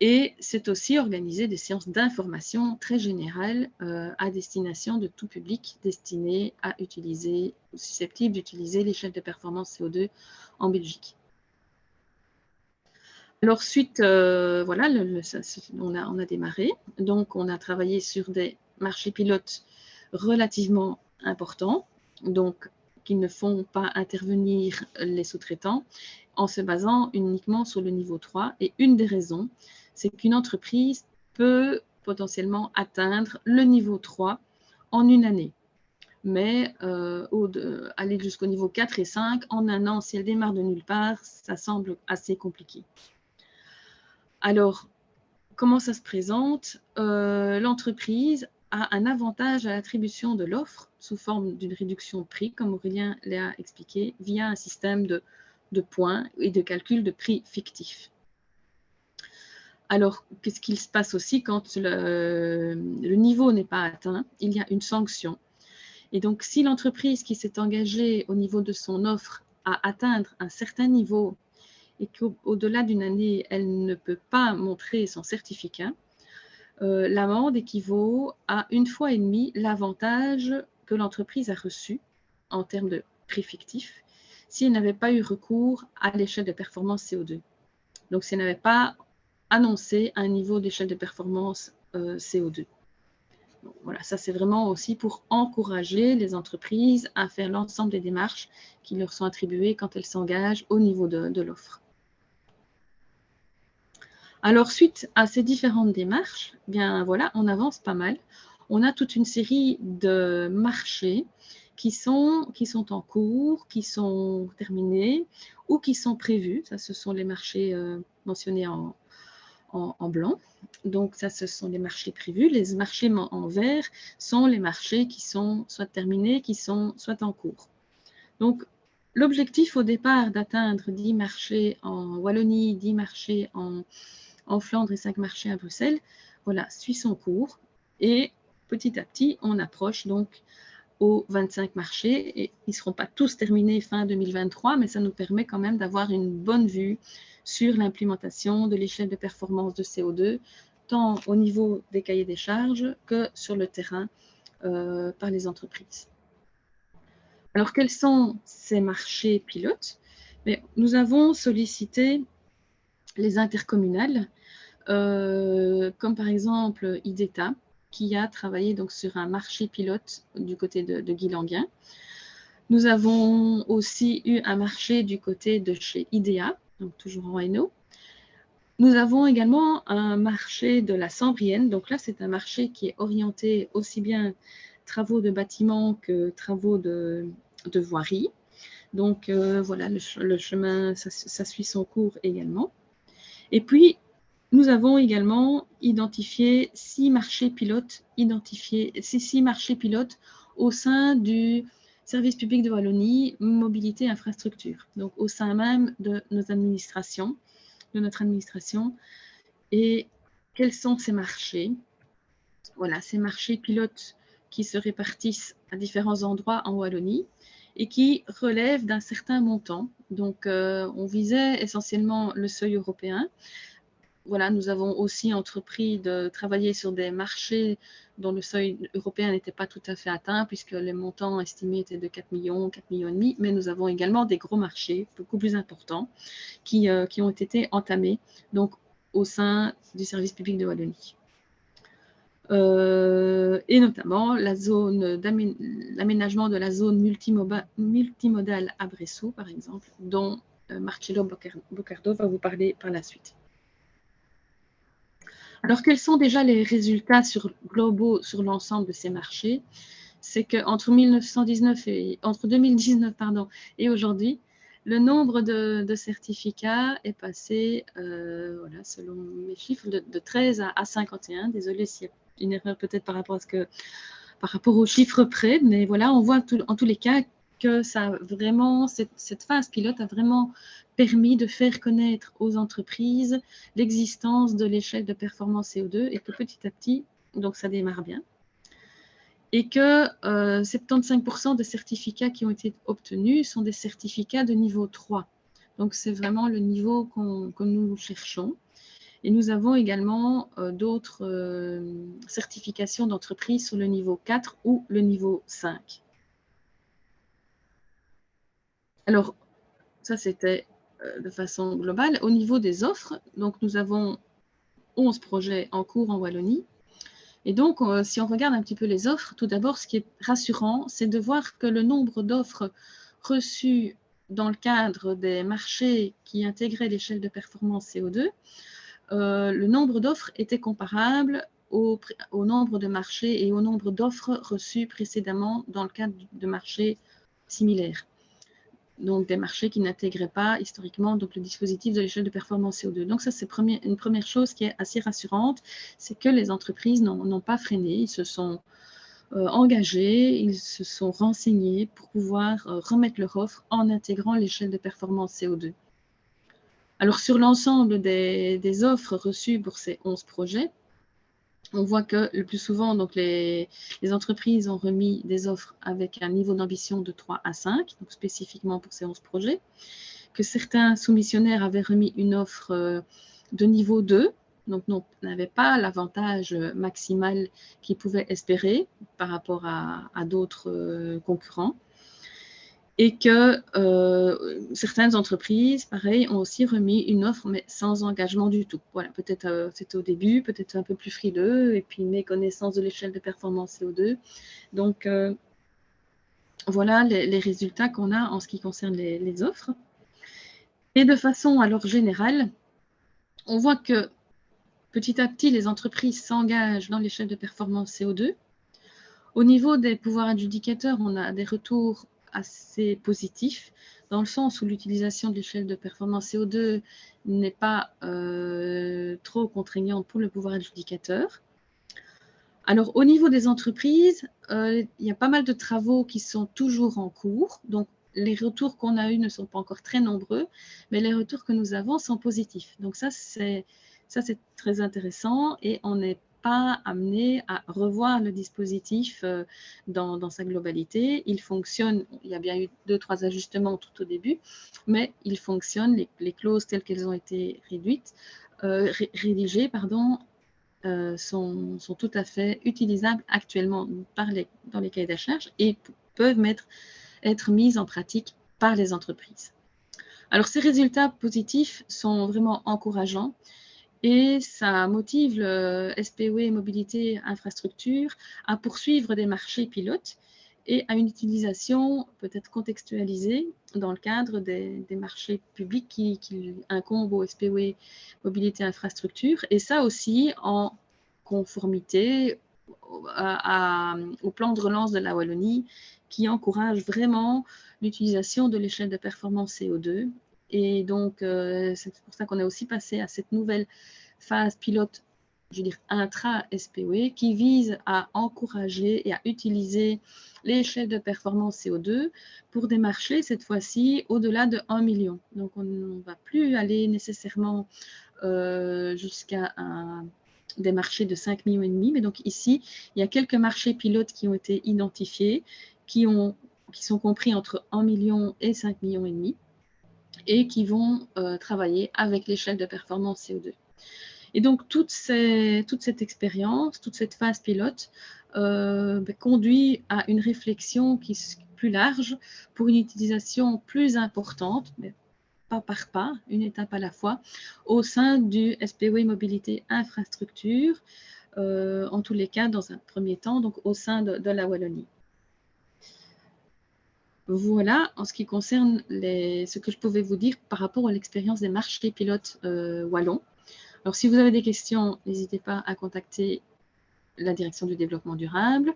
Et c'est aussi organiser des séances d'information très générales à destination de tout public destiné à utiliser, susceptible d'utiliser l'échelle de performance CO2 en Belgique. Alors, suite, voilà, on a démarré. Donc, on a travaillé sur des marchés pilotes relativement importants, donc qui ne font pas intervenir les sous-traitants, en se basant uniquement sur le niveau 3. Et une des raisons, c'est qu'une entreprise peut potentiellement atteindre le niveau 3 en une année. Mais aller jusqu'au niveau 4 et 5 en un an, si elle démarre de nulle part, ça semble assez compliqué. Alors, comment ça se présente? L'entreprise a un avantage à l'attribution de l'offre sous forme d'une réduction de prix, comme Aurélien l'a expliqué, via un système de points et de calcul de prix fictif. Alors, qu'est-ce qu'il se passe aussi quand le niveau n'est pas atteint? Il y a une sanction. Et donc, si l'entreprise qui s'est engagée au niveau de son offre à atteindre un certain niveau et qu'au-delà d'une année, elle ne peut pas montrer son certificat, l'amende équivaut à 1,5 fois l'avantage que l'entreprise a reçu en termes de prix fictif si elle n'avait pas eu recours à l'échelle de performance CO2. Donc, si elle n'avait pas annoncé un niveau d'échelle de performance CO2. Donc, voilà, ça c'est vraiment aussi pour encourager les entreprises à faire l'ensemble des démarches qui leur sont attribuées quand elles s'engagent au niveau de l'offre. Alors, suite à ces différentes démarches, bien voilà, on avance pas mal. On a toute une série de marchés qui sont en cours, qui sont terminés ou qui sont prévus. Ça, ce sont les marchés mentionnés en blanc. Donc, ça, ce sont les marchés prévus. Les marchés en vert sont les marchés qui sont soit terminés, qui sont soit en cours. Donc, l'objectif au départ d'atteindre 10 marchés en Wallonie, 10 marchés en Flandre et 5 marchés à Bruxelles, voilà, suit son cours. Et petit à petit, on approche donc aux 25 marchés. Et ils ne seront pas tous terminés fin 2023, mais ça nous permet quand même d'avoir une bonne vue sur l'implémentation de l'échelle de performance de CO2, tant au niveau des cahiers des charges que sur le terrain par les entreprises. Alors, quels sont ces marchés pilotes? Mais nous avons sollicité les intercommunales, comme par exemple IDETA, qui a travaillé donc sur un marché pilote du côté de Guilanguin. Nous avons aussi eu un marché du côté de chez IDEA, donc toujours en Hainaut. Nous avons également un marché de la Sambrienne. Donc là, c'est un marché qui est orienté aussi bien travaux de bâtiments que travaux de voirie. Donc voilà, le chemin, ça suit son cours également. Et puis, nous avons également identifié 6 marchés pilotes, au sein du service public de Wallonie, mobilité infrastructure, donc au sein même de notre administration. Et quels sont ces marchés? Voilà, ces marchés pilotes qui se répartissent à différents endroits en Wallonie et qui relèvent d'un certain montant. Donc, on visait essentiellement le seuil européen. Voilà, nous avons aussi entrepris de travailler sur des marchés dont le seuil européen n'était pas tout à fait atteint, puisque les montants estimés étaient de 4 millions, 4 millions et demi, mais nous avons également des gros marchés, beaucoup plus importants, qui ont été entamés donc, au sein du service public de Wallonie. Et notamment l'aménagement de la zone multimodale à Bressau, par exemple, dont Marcello Boccardo va vous parler par la suite. Alors, quels sont déjà les résultats globaux sur l'ensemble de ces marchés? C'est qu'entre 2019 et aujourd'hui, le nombre de certificats est passé, voilà, selon mes chiffres, de 13 à 51. Désolée s'il y a une erreur peut-être par rapport aux chiffres près, mais voilà, on voit en tous les cas que cette phase pilote a vraiment permis de faire connaître aux entreprises l'existence de l'échelle de performance CO2 et que petit à petit, donc ça démarre bien, et que 75% des certificats qui ont été obtenus sont des certificats de niveau 3. Donc c'est vraiment le niveau que nous cherchons. Et nous avons également d'autres certifications d'entreprise sur le niveau 4 ou le niveau 5. Alors, ça c'était de façon globale. Au niveau des offres, donc nous avons 11 projets en cours en Wallonie. Et donc, si on regarde un petit peu les offres, tout d'abord, ce qui est rassurant, c'est de voir que le nombre d'offres reçues dans le cadre des marchés qui intégraient l'échelle de performance CO2, le nombre d'offres était comparable au nombre de marchés et au nombre d'offres reçues précédemment dans le cadre de marchés similaires. Donc des marchés qui n'intégraient pas historiquement donc, le dispositif de l'échelle de performance CO2. Donc ça, c'est une première chose qui est assez rassurante, c'est que les entreprises n'ont pas freiné, ils se sont engagés, ils se sont renseignés pour pouvoir remettre leur offre en intégrant l'échelle de performance CO2. Alors sur l'ensemble des offres reçues pour ces 11 projets, on voit que le plus souvent, donc les entreprises ont remis des offres avec un niveau d'ambition de 3 à 5, donc spécifiquement pour ces 11 projets, que certains soumissionnaires avaient remis une offre de niveau 2, donc n'avaient pas l'avantage maximal qu'ils pouvaient espérer par rapport à d'autres concurrents. Et que certaines entreprises, pareil, ont aussi remis une offre, mais sans engagement du tout. Voilà, peut-être c'était au début, peut-être un peu plus frileux, et puis méconnaissance de l'échelle de performance CO2. Donc, voilà les résultats qu'on a en ce qui concerne les offres. Et de façon alors générale, on voit que petit à petit, les entreprises s'engagent dans l'échelle de performance CO2. Au niveau des pouvoirs adjudicateurs, on a des retours assez positifs, dans le sens où l'utilisation de l'échelle de performance CO2 n'est pas trop contraignante pour le pouvoir adjudicateur. Alors, au niveau des entreprises, il y a pas mal de travaux qui sont toujours en cours. Donc, les retours qu'on a eus ne sont pas encore très nombreux, mais les retours que nous avons sont positifs. Donc, ça, c'est très intéressant et on n'est pas amené à revoir le dispositif dans sa globalité. Il fonctionne, il y a bien eu 2-3 ajustements tout au début, mais il fonctionne, les clauses telles qu'elles ont été rédigées, sont tout à fait utilisables actuellement dans les cahiers des charges et peuvent être mises en pratique par les entreprises. Alors, ces résultats positifs sont vraiment encourageants et ça motive le SPOE Mobilité Infrastructure à poursuivre des marchés pilotes et à une utilisation peut-être contextualisée dans le cadre des marchés publics qui incombent au SPOE Mobilité Infrastructure, et ça aussi en conformité au plan de relance de la Wallonie qui encourage vraiment l'utilisation de l'échelle de performance CO2. Et donc, c'est pour ça qu'on est aussi passé à cette nouvelle phase pilote, je veux dire intra-SPOE, qui vise à encourager et à utiliser l'échelle de performance CO2 pour des marchés, cette fois-ci, au-delà de 1 million. Donc, on ne va plus aller nécessairement jusqu'à des marchés de 5,5 millions, mais donc ici, il y a quelques marchés pilotes qui ont été identifiés, qui sont compris entre 1 million et 5,5 millions, et qui vont travailler avec l'échelle de performance CO2. Et donc, toute cette expérience, toute cette phase pilote conduit à une réflexion qui est plus large pour une utilisation plus importante, mais pas par pas, une étape à la fois, au sein du SPOE Mobilité Infrastructure, en tous les cas, dans un premier temps, donc au sein de la Wallonie. Voilà, en ce qui concerne ce que je pouvais vous dire par rapport à l'expérience des marchés pilotes wallons. Alors, si vous avez des questions, n'hésitez pas à contacter la direction du développement durable.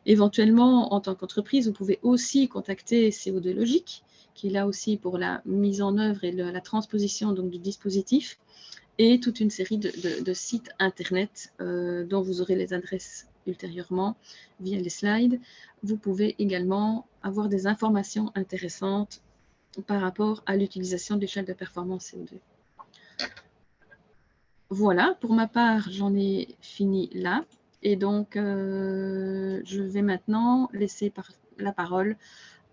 Éventuellement, en tant qu'entreprise, vous pouvez aussi contacter CO2 Logique, qui est là aussi pour la mise en œuvre et la transposition donc, du dispositif, et toute une série de sites Internet dont vous aurez les adresses ultérieurement via les slides. Vous pouvez également avoir des informations intéressantes par rapport à l'utilisation de l'échelle de performance CO2. Voilà, pour ma part, j'en ai fini là. Et donc, je vais maintenant laisser la parole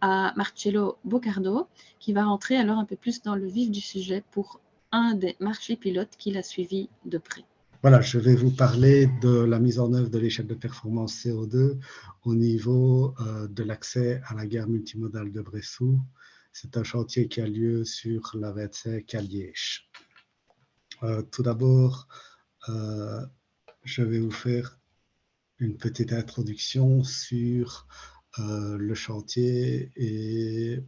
à Marcello Boccardo, qui va rentrer alors un peu plus dans le vif du sujet pour un des marchés pilotes qu'il a suivi de près. Voilà, je vais vous parler de la mise en œuvre de l'échelle de performance CO2 au niveau de l'accès à la gare multimodale de Bressou. C'est un chantier qui a lieu sur la 25 à Liège. Tout d'abord, je vais vous faire une petite introduction sur le chantier et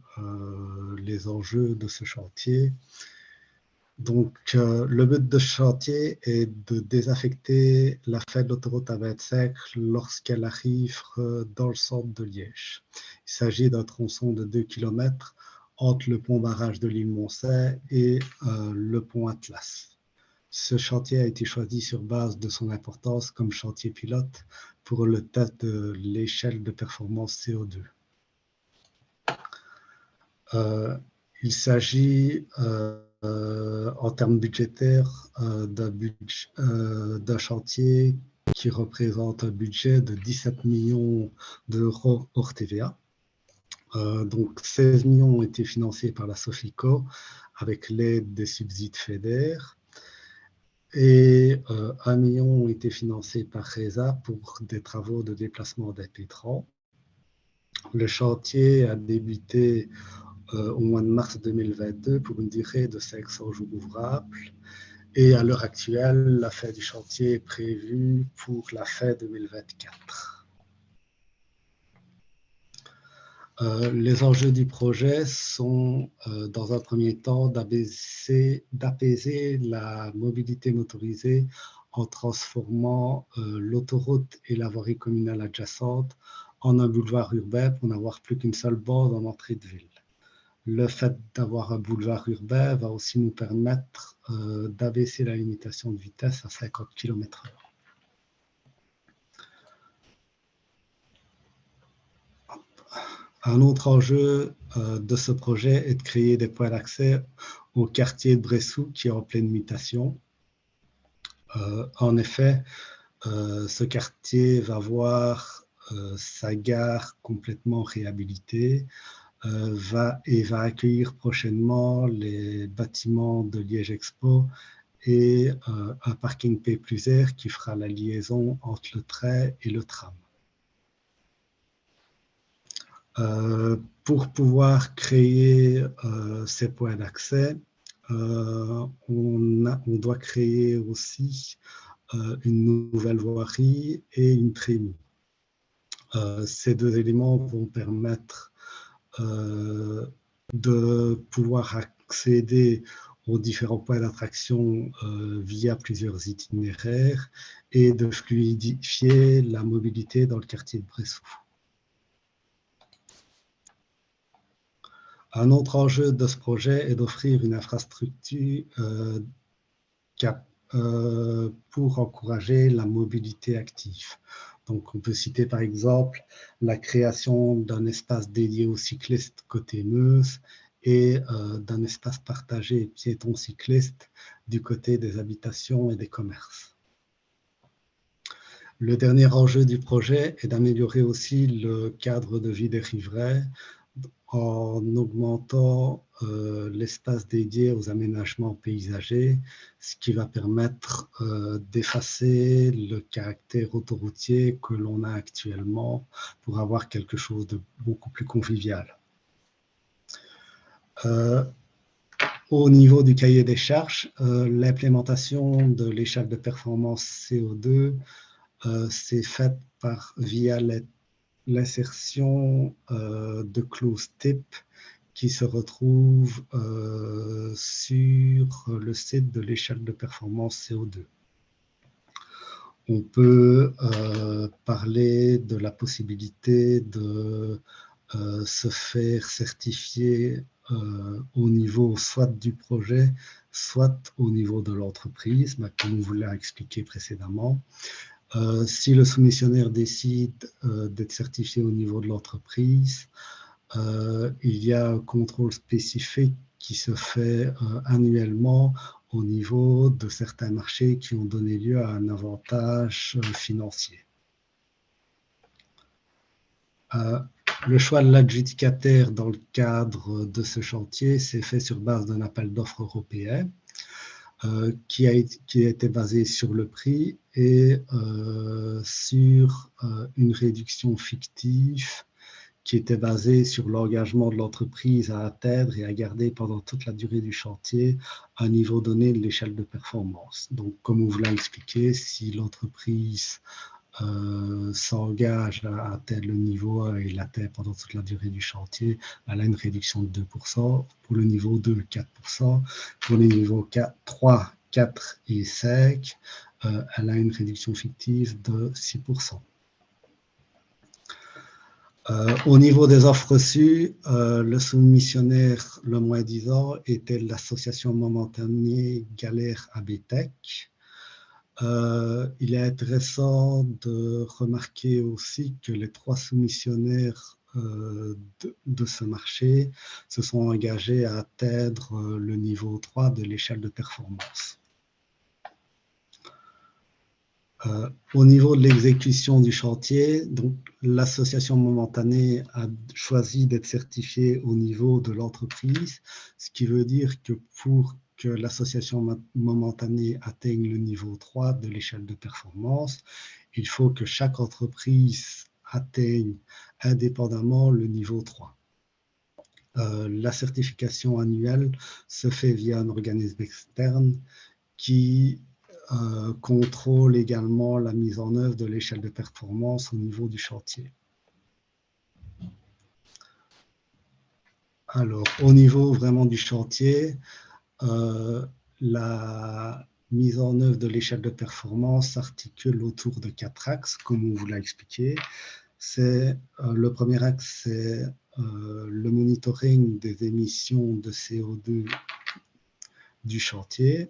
les enjeux de ce chantier. Donc, le but de ce chantier est de désaffecter la fin de l'autoroute A25 lorsqu'elle arrive dans le centre de Liège. Il s'agit d'un tronçon de 2 km entre le pont-barrage de l'île Moncey et le pont Atlas. Ce chantier a été choisi sur base de son importance comme chantier pilote pour le test de l'échelle de performance CO2. Il s'agit en termes budgétaires d'un chantier qui représente un budget de 17 millions d'euros hors TVA. Donc 16 millions ont été financés par la Sofico avec l'aide des subsides FEDER et 1 million ont été financés par RESA pour des travaux de déplacement des pétrants. Le chantier a débuté au mois de mars 2022 pour une durée de 500 jours ouvrables. Et à l'heure actuelle, la fin du chantier est prévue pour la fin 2024. Les enjeux du projet sont, dans un premier temps, d'apaiser la mobilité motorisée en transformant l'autoroute et la voirie communale adjacente en un boulevard urbain pour n'avoir plus qu'une seule bande en entrée de ville. Le fait d'avoir un boulevard urbain va aussi nous permettre d'abaisser la limitation de vitesse à 50 km/h. Un autre enjeu de ce projet est de créer des points d'accès au quartier de Bressou qui est en pleine mutation. En effet, ce quartier va voir sa gare complètement réhabilitée. Va accueillir prochainement les bâtiments de Liège Expo et un parking P+R qui fera la liaison entre le train et le tram. Pour pouvoir créer ces points d'accès, on doit créer aussi une nouvelle voirie et une trémie. Ces deux éléments vont permettre de pouvoir accéder aux différents points d'attraction via plusieurs itinéraires et de fluidifier la mobilité dans le quartier de Bressou. Un autre enjeu de ce projet est d'offrir une infrastructure pour encourager la mobilité active. Donc, on peut citer par exemple la création d'un espace dédié aux cyclistes côté Meuse et d'un espace partagé piétons-cyclistes du côté des habitations et des commerces. Le dernier enjeu du projet est d'améliorer aussi le cadre de vie des riverains en augmentant l'espace dédié aux aménagements paysagers, ce qui va permettre d'effacer le caractère autoroutier que l'on a actuellement pour avoir quelque chose de beaucoup plus convivial. Au niveau du cahier des charges, l'implémentation de l'échelle de performance CO2 s'est faite via l'insertion de clauses type qui se retrouvent sur le site de l'échelle de performance CO2. On peut parler de la possibilité de se faire certifier au niveau soit du projet, soit au niveau de l'entreprise, comme on vous l'a expliqué précédemment. Si le soumissionnaire décide d'être certifié au niveau de l'entreprise, il y a un contrôle spécifique qui se fait annuellement au niveau de certains marchés qui ont donné lieu à un avantage financier. Le choix de l'adjudicataire dans le cadre de ce chantier s'est fait sur base d'un appel d'offres européen qui a été basé sur le prix et sur une réduction fictive qui était basée sur l'engagement de l'entreprise à atteindre et à garder pendant toute la durée du chantier un niveau donné de l'échelle de performance. Donc, comme on vous l'a expliqué, si l'entreprise s'engage à atteindre le niveau et l'atteint pendant toute la durée du chantier, elle a une réduction de 2%, pour le niveau 2, 4%, pour les niveaux 3, 4 et 5, elle a une réduction fictive de 6%. Au niveau des offres reçues, le soumissionnaire le moins disant était l'association momentanée Galère ABTech. Il est intéressant de remarquer aussi que les 3 soumissionnaires de ce marché se sont engagés à atteindre le niveau 3 de l'échelle de performance. Au niveau de l'exécution du chantier, donc l'association momentanée a choisi d'être certifiée au niveau de l'entreprise, ce qui veut dire que pour que l'association momentanée atteigne le niveau 3 de l'échelle de performance, il faut que chaque entreprise atteigne indépendamment le niveau 3. La certification annuelle se fait via un organisme externe qui contrôle également la mise en œuvre de l'échelle de performance au niveau du chantier. Alors, au niveau vraiment du chantier, la mise en œuvre de l'échelle de performance s'articule autour de 4 axes, comme on vous l'a expliqué. Le premier axe, c'est le monitoring des émissions de CO2 du chantier.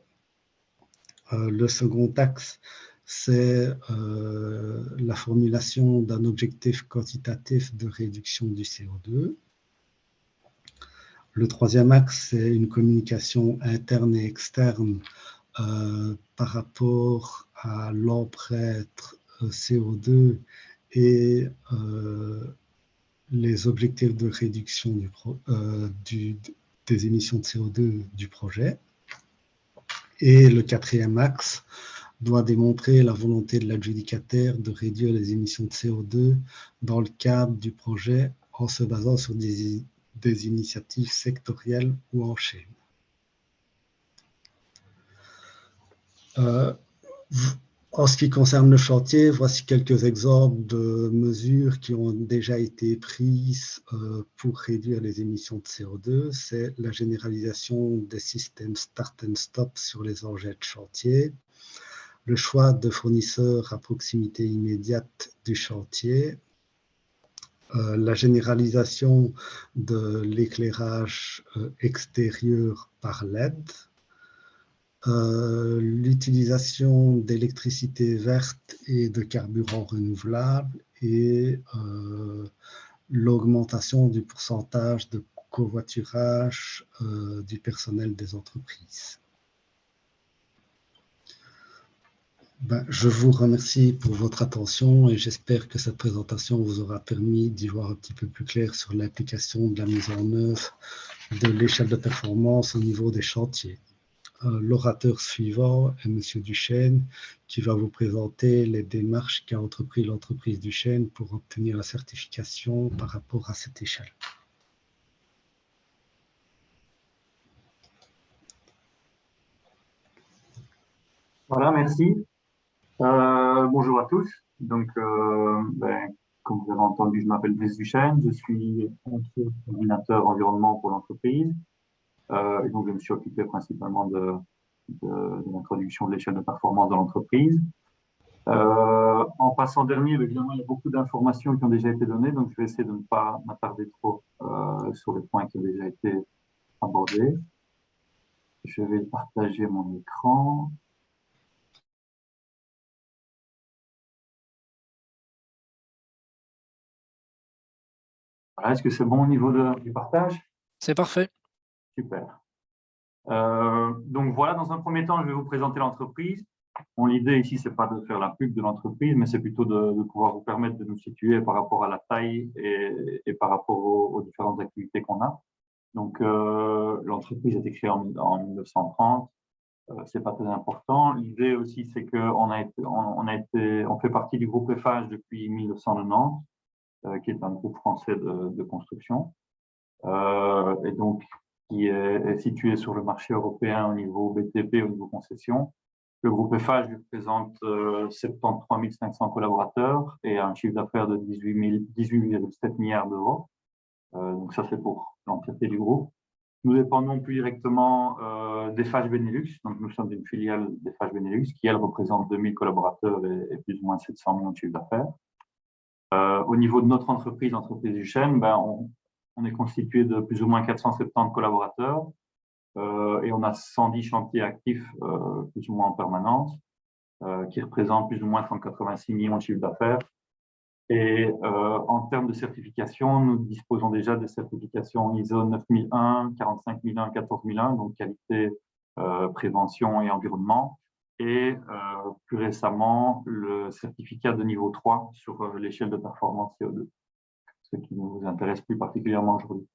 Le second axe, c'est la formulation d'un objectif quantitatif de réduction du CO2. Le troisième axe, c'est une communication interne et externe par rapport à l'empreinte CO2 et les objectifs de réduction des émissions de CO2 du projet. Et le quatrième axe doit démontrer la volonté de l'adjudicataire de réduire les émissions de CO2 dans le cadre du projet en se basant sur des initiatives sectorielles ou en chaîne. En ce qui concerne le chantier, voici quelques exemples de mesures qui ont déjà été prises pour réduire les émissions de CO2. C'est la généralisation des systèmes start and stop sur les engins de chantier, le choix de fournisseurs à proximité immédiate du chantier, la généralisation de l'éclairage extérieur par LED, l'utilisation d'électricité verte et de carburants renouvelables et l'augmentation du pourcentage de covoiturage du personnel des entreprises. Je vous remercie pour votre attention et j'espère que cette présentation vous aura permis d'y voir un petit peu plus clair sur l'implication de la mise en œuvre de l'échelle de performance au niveau des chantiers. L'orateur suivant est M. Duchesne, qui va vous présenter les démarches qu'a entrepris l'entreprise Duchesne pour obtenir la certification par rapport à cette échelle. Voilà, merci. Bonjour à tous. Donc, comme vous avez entendu, je m'appelle Brice Duchesne, je suis coordinateur environnement pour l'entreprise. Et donc, je me suis occupé principalement de l'introduction de l'échelle de performance de l'entreprise. En passant dernier, évidemment, il y a beaucoup d'informations qui ont déjà été données, donc je vais essayer de ne pas m'attarder trop sur les points qui ont déjà été abordés. Je vais partager mon écran. Voilà, est-ce que c'est bon au niveau du partage? C'est parfait. Super. Donc voilà, dans un premier temps, je vais vous présenter l'entreprise. Bon, l'idée ici, c'est pas de faire la pub de l'entreprise, mais c'est plutôt de pouvoir vous permettre de nous situer par rapport à la taille et par rapport aux différentes activités qu'on a. Donc, l'entreprise a été créée en 1930. C'est pas très important. L'idée aussi, c'est qu'on on fait partie du groupe Eiffage depuis 1990, qui est un groupe français de construction. Et donc, qui est situé sur le marché européen au niveau BTP, au niveau concession. Le groupe Eiffage représente 73 500 collaborateurs et un chiffre d'affaires de 18,7 milliards d'euros. Donc ça, c'est pour l'entièreté du groupe. Nous dépendons plus directement d'Eiffage Benelux. Donc nous sommes une filiale d'Eiffage Benelux qui, elle, représente 2000 collaborateurs et plus ou moins 700 millions de chiffre d'affaires. Au niveau de notre entreprise Duchesne, on est constitué de plus ou moins 470 collaborateurs et on a 110 chantiers actifs, plus ou moins en permanence, qui représentent plus ou moins 186 millions de chiffre d'affaires. Et en termes de certification, nous disposons déjà de certifications ISO 9001, 45001, 14001, donc qualité, prévention et environnement. et plus récemment le certificat de niveau 3 sur l'échelle de performance CO2, ce qui nous intéresse plus particulièrement aujourd'hui.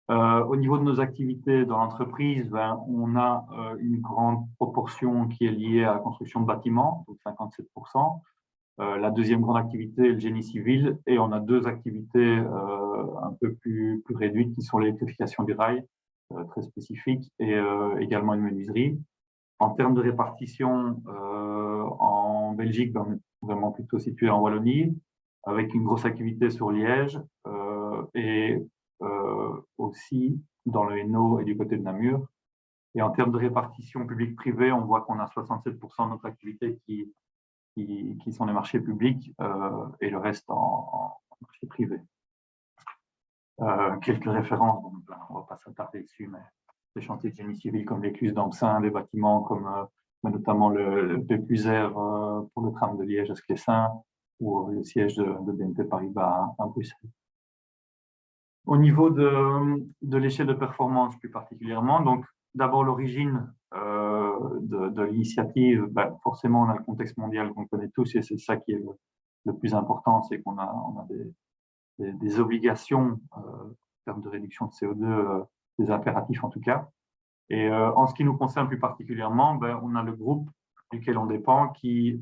Au niveau de nos activités dans l'entreprise, on a une grande proportion qui est liée à la construction de bâtiments, donc 57%. La deuxième grande activité est le génie civil, et on a deux activités un peu plus réduites qui sont l'électrification du rail, très spécifique, et également une menuiserie. En termes de répartition, en Belgique, on est vraiment plutôt situé en Wallonie, avec une grosse activité sur Liège et aussi dans le Hainaut et du côté de Namur. Et en termes de répartition publique-privée, on voit qu'on a 67% de notre activité qui sont les marchés publics et le reste en marché privé. Quelques références, bon, on ne va pas s'attarder dessus, mais des chantiers de génie civil comme l'écluse d'Ampsin, des bâtiments comme notamment le P+R pour le tram de Liège à Sclessin ou le siège de BNP Paribas à Bruxelles. Au niveau de l'échelle de performance plus particulièrement, donc d'abord l'origine de l'initiative, forcément on a le contexte mondial qu'on connaît tous et c'est ça qui est le plus important, c'est qu'on a des obligations en termes de réduction de CO2, des impératifs en tout cas. Et en ce qui nous concerne plus particulièrement, on a le groupe duquel on dépend qui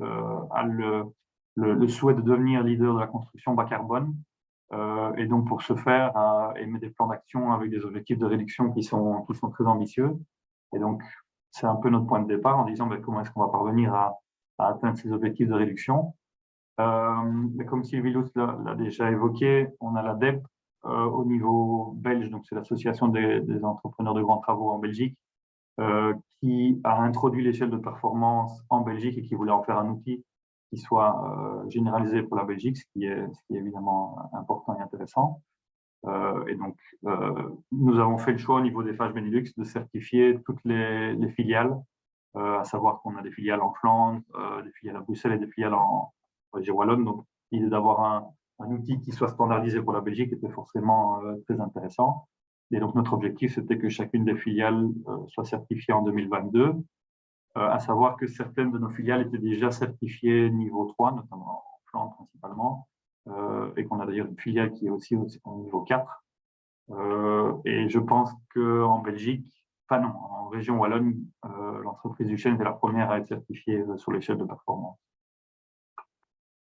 a le souhait de devenir leader de la construction bas carbone. Et donc, pour ce faire, émet des plans d'action avec des objectifs de réduction qui sont très ambitieux. Et donc, c'est un peu notre point de départ en disant comment est-ce qu'on va parvenir à atteindre ces objectifs de réduction. Comme Sylvie Lutz l'a déjà évoqué, on a la DEP au niveau belge, donc c'est l'association des entrepreneurs de grands travaux en Belgique, qui a introduit l'échelle de performance en Belgique et qui voulait en faire un outil qui soit généralisé pour la Belgique, ce qui est évidemment important et intéressant. Et donc, nous avons fait le choix au niveau des FH Benelux de certifier toutes les filiales, à savoir qu'on a des filiales en Flandre, des filiales à Bruxelles et des filiales en région wallonne. Donc, l'idée d'avoir un outil qui soit standardisé pour la Belgique était forcément très intéressant. Et donc, notre objectif, c'était que chacune des filiales soit certifiée en 2022. À savoir que certaines de nos filiales étaient déjà certifiées niveau 3, notamment en Flandre principalement, et qu'on a d'ailleurs une filiale qui est aussi au niveau 4. Et je pense qu'en Belgique, en région wallonne, l'entreprise Duchesne était la première à être certifiée sur l'échelle de performance.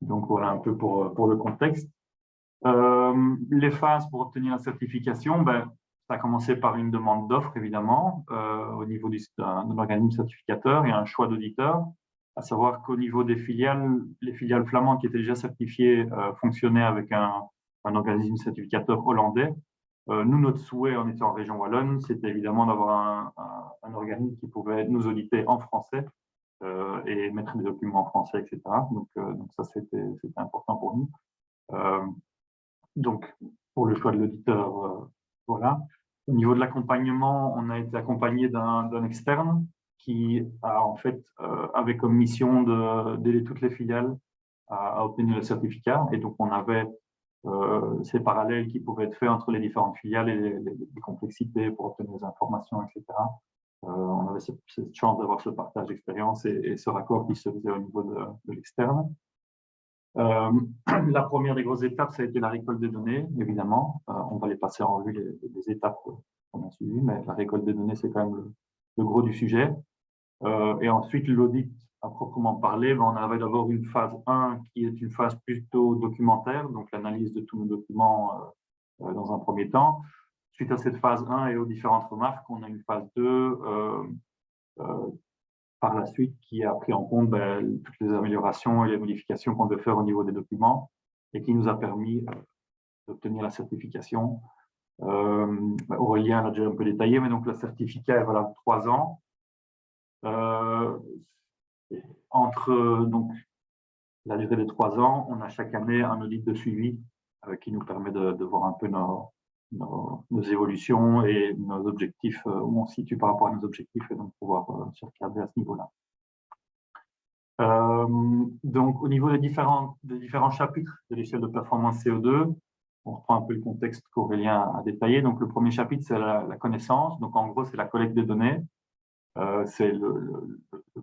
Donc voilà un peu pour le contexte. Les phases pour obtenir la certification, ça a commencé par une demande d'offre, évidemment, au niveau d'un organisme certificateur et un choix d'auditeur, à savoir qu'au niveau des filiales, les filiales flamandes qui étaient déjà certifiées fonctionnaient avec un organisme certificateur hollandais. Nous, notre souhait en étant en région wallonne, c'était évidemment d'avoir un organisme qui pouvait nous auditer en français et mettre des documents en français, etc. Donc ça, c'était important pour nous. Donc, pour le choix de l'auditeur, voilà. Au niveau de l'accompagnement, on a été accompagné d'un externe qui a en fait avait comme mission d'aider toutes les filiales à obtenir le certificat. Et donc, on avait ces parallèles qui pouvaient être faits entre les différentes filiales et les complexités pour obtenir des informations, etc. On avait cette chance d'avoir ce partage d'expérience et ce raccord qui se faisait au niveau de l'externe. La première des grosses étapes, ça a été la récolte des données, évidemment. On va les passer en revue les étapes qu'on a suivies, mais la récolte des données, c'est quand même le gros du sujet. Et ensuite, l'audit à proprement parler, on avait d'abord une phase 1 qui est une phase plutôt documentaire, donc l'analyse de tous nos documents dans un premier temps. Suite à cette phase 1 et aux différentes remarques, on a une phase 2 par la suite qui a pris en compte toutes les améliorations et les modifications qu'on devait faire au niveau des documents et qui nous a permis d'obtenir la certification. Aurélien l'a déjà un peu détaillé, mais donc le certificat est valable 3 ans. Entre donc, la durée des 3 ans, on a chaque année un audit de suivi qui nous permet de voir un peu nos évolutions et nos objectifs, où on se situe par rapport à nos objectifs et donc pouvoir se regarder à ce niveau-là. Donc, au niveau des différents chapitres de l'échelle de performance CO2, on reprend un peu le contexte qu'Aurélien a détaillé. Donc, le premier chapitre, c'est la connaissance. Donc, en gros, c'est la collecte des données. C'est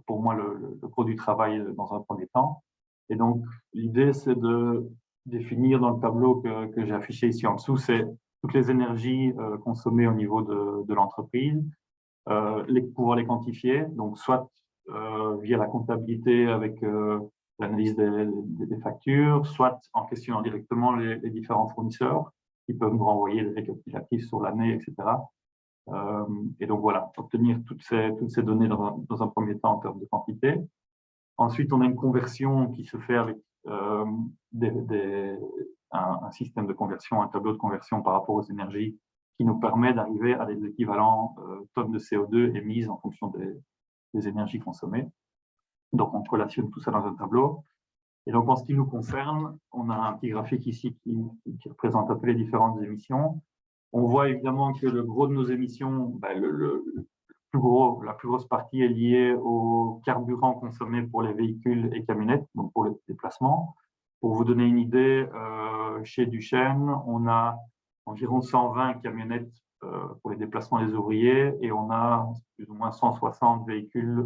pour moi le gros du travail dans un premier temps. Et donc, l'idée, c'est de définir dans le tableau que j'ai affiché ici en dessous, c'est toutes les énergies consommées au niveau de l'entreprise, pouvoir les quantifier, donc soit via la comptabilité avec l'analyse des factures, soit en questionnant directement les différents fournisseurs qui peuvent nous renvoyer des récapitulatifs sur l'année, etc. Et donc voilà, obtenir toutes ces données dans un premier temps en termes de quantité. Ensuite, on a une conversion qui se fait avec un système de conversion, un tableau de conversion par rapport aux énergies qui nous permet d'arriver à des équivalents tonnes de CO2 émises en fonction des énergies consommées. Donc, on relationne tout ça dans un tableau. Et donc, en ce qui nous concerne, on a un petit graphique ici qui représente un peu les différentes émissions. On voit évidemment que le gros de nos émissions, ben, la plus grosse partie est liée au carburant consommé pour les véhicules et camionnettes, donc pour les déplacements. Pour vous donner une idée, chez Duchesne, on a environ 120 camionnettes pour les déplacements des ouvriers et on a plus ou moins 160 véhicules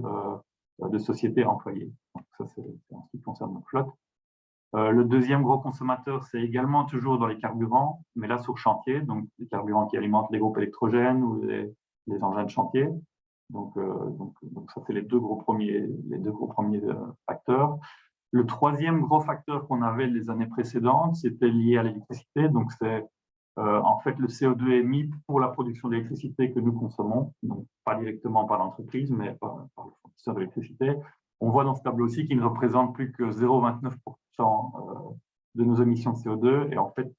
de sociétés employées. Donc ça, c'est en ce qui concerne notre flotte. Le deuxième gros consommateur, c'est également toujours dans les carburants, mais là sur chantier, donc les carburants qui alimentent les groupes électrogènes ou les engins de chantier. Donc ça, c'est les deux gros premiers facteurs. Le troisième gros facteur qu'on avait les années précédentes, c'était lié à l'électricité. Donc, c'est en fait le CO2 émis pour la production d'électricité que nous consommons, donc pas directement par l'entreprise, mais par le fournisseur d'électricité. On voit dans ce tableau aussi qu'il ne représente plus que 0,29% de nos émissions de CO2. Et en fait,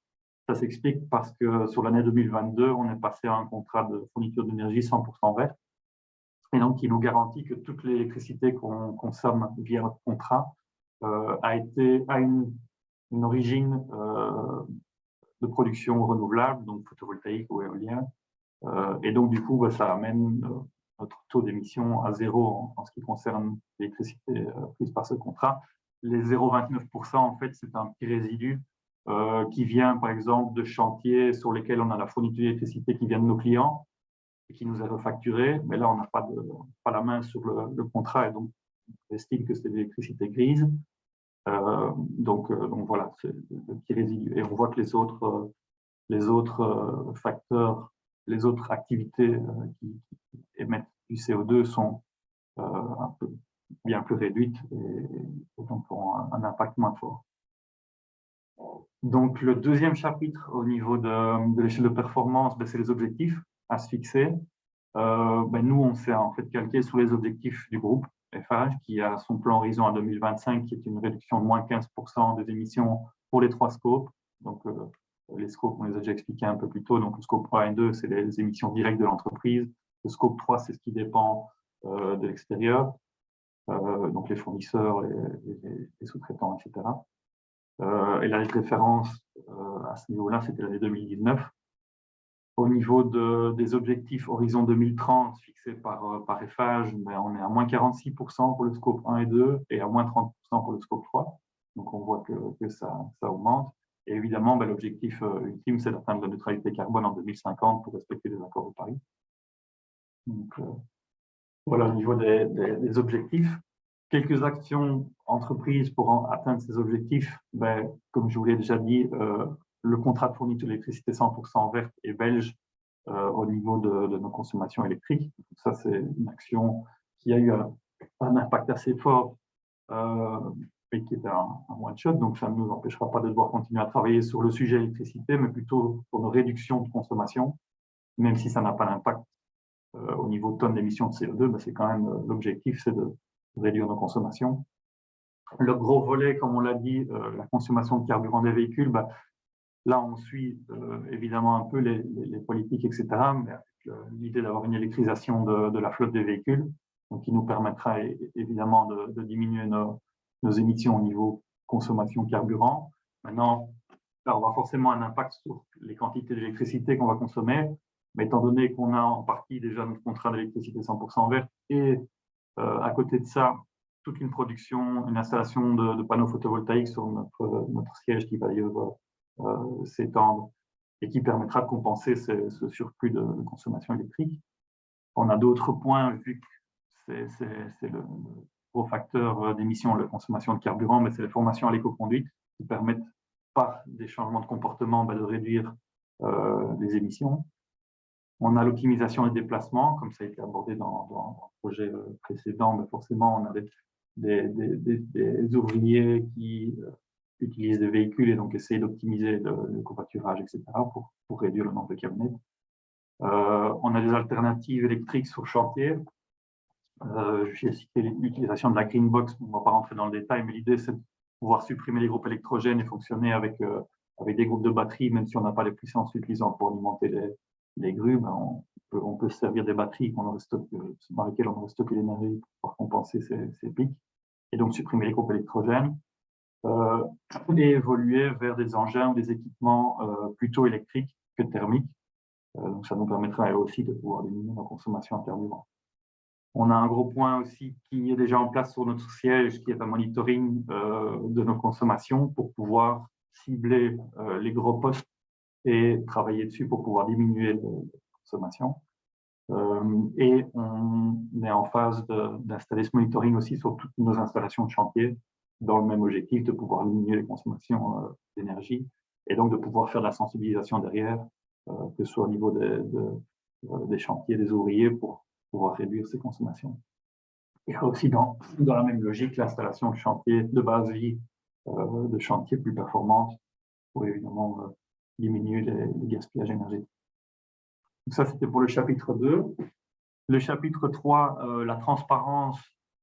ça s'explique parce que sur l'année 2022, on est passé à un contrat de fourniture d'énergie 100% vert. Et donc, qui nous garantit que toute l'électricité qu'on consomme via notre contrat a une origine de production renouvelable, donc photovoltaïque ou éolien. Et donc, du coup, ça amène notre taux d'émission à zéro en ce qui concerne l'électricité prise par ce contrat. Les 0,29%, en fait, c'est un petit résidu qui vient, par exemple, de chantiers sur lesquels on a la fourniture d'électricité qui vient de nos clients et qui nous est refacturé. Mais là, on n'a pas la main sur le contrat et donc on estime que c'est de l'électricité grise. Donc voilà, c'est le petit résidu. Et on voit que les autres facteurs, les autres activités qui émettent du CO2 sont bien plus réduites et donc ont un impact moins fort. Donc le deuxième chapitre au niveau de l'échelle de performance, c'est les objectifs à se fixer. Nous, on s'est en fait calqué sur les objectifs du groupe FH qui a son plan Horizon à 2025 qui est une réduction de moins 15% des émissions pour les 3 scopes. Donc, les scopes, on les a déjà expliqués un peu plus tôt. Donc, le scope 1 et 2, c'est les émissions directes de l'entreprise. Le scope 3, c'est ce qui dépend de l'extérieur, donc les fournisseurs, les sous-traitants, etc. Et l'année de référence à ce niveau-là, c'était l'année 2019. Au niveau des objectifs Horizon 2030 fixés par FH, on est à moins 46% pour le scope 1 et 2 et à moins 30% pour le scope 3. Donc, on voit que ça augmente. Et évidemment, l'objectif ultime, c'est d'atteindre la neutralité carbone en 2050 pour respecter les accords de Paris. Donc, voilà au niveau des objectifs. Quelques actions entreprises pour atteindre ces objectifs. Comme je vous l'ai déjà dit, le contrat de fourniture d'électricité 100% verte est belge au niveau de nos consommations électriques. Ça, c'est une action qui a eu un impact assez fort et qui est un one-shot. Donc, ça ne nous empêchera pas de devoir continuer à travailler sur le sujet électricité, mais plutôt pour nos réductions de consommation, même si ça n'a pas d'impact au niveau de tonnes d'émissions de CO2, c'est quand même l'objectif, c'est de réduire nos consommations. Le gros volet, comme on l'a dit, la consommation de carburant des véhicules, là, on suit évidemment un peu les politiques, etc., mais avec l'idée d'avoir une électrisation de la flotte des véhicules, donc qui nous permettra évidemment de diminuer nos émissions au niveau consommation carburant. Maintenant, là, on va forcément un impact sur les quantités d'électricité qu'on va consommer, mais étant donné qu'on a en partie déjà notre contrat d'électricité 100% verte et à côté de ça, toute une production, une installation de panneaux photovoltaïques sur notre siège qui va s'étendre et qui permettra de compenser ce surplus de consommation électrique. On a d'autres points, vu c'est le gros facteur d'émission, la consommation de carburant, mais c'est les formations à l'éco-conduite qui permettent, par des changements de comportement, de réduire les émissions. On a l'optimisation des déplacements, comme ça a été abordé dans le projet précédent, mais forcément, on a des ouvriers qui utilisent des véhicules et donc essayent d'optimiser le covoiturage, etc., pour réduire le nombre de kilomètres. On a des alternatives électriques sur chantier. J'ai cité l'utilisation de la green box, on ne va pas rentrer dans le détail, mais l'idée c'est de pouvoir supprimer les groupes électrogènes et fonctionner avec des groupes de batteries, même si on n'a pas les puissances suffisantes pour alimenter les grues, on peut se servir des batteries dans lesquelles on aurait stocké l'énergie pour pouvoir compenser ces pics, et donc supprimer les groupes électrogènes, et évoluer vers des engins ou des équipements plutôt électriques que thermiques. Donc ça nous permettra aussi de pouvoir diminuer nos consommations en carburant. On a un gros point aussi qui est déjà en place sur notre siège, qui est un monitoring de nos consommations pour pouvoir cibler les gros postes et travailler dessus pour pouvoir diminuer les consommations. Et on est en phase d'installer ce monitoring aussi sur toutes nos installations de chantier, dans le même objectif de pouvoir diminuer les consommations d'énergie et donc de pouvoir faire de la sensibilisation derrière, que ce soit au niveau des chantiers, des ouvriers, pour pouvoir réduire ces consommations. Et aussi dans la même logique, l'installation de chantiers de base vie, de chantiers plus performantes pour évidemment diminuer les gaspillages énergétiques. Donc ça, c'était pour le chapitre 2. Le chapitre 3, la transparence.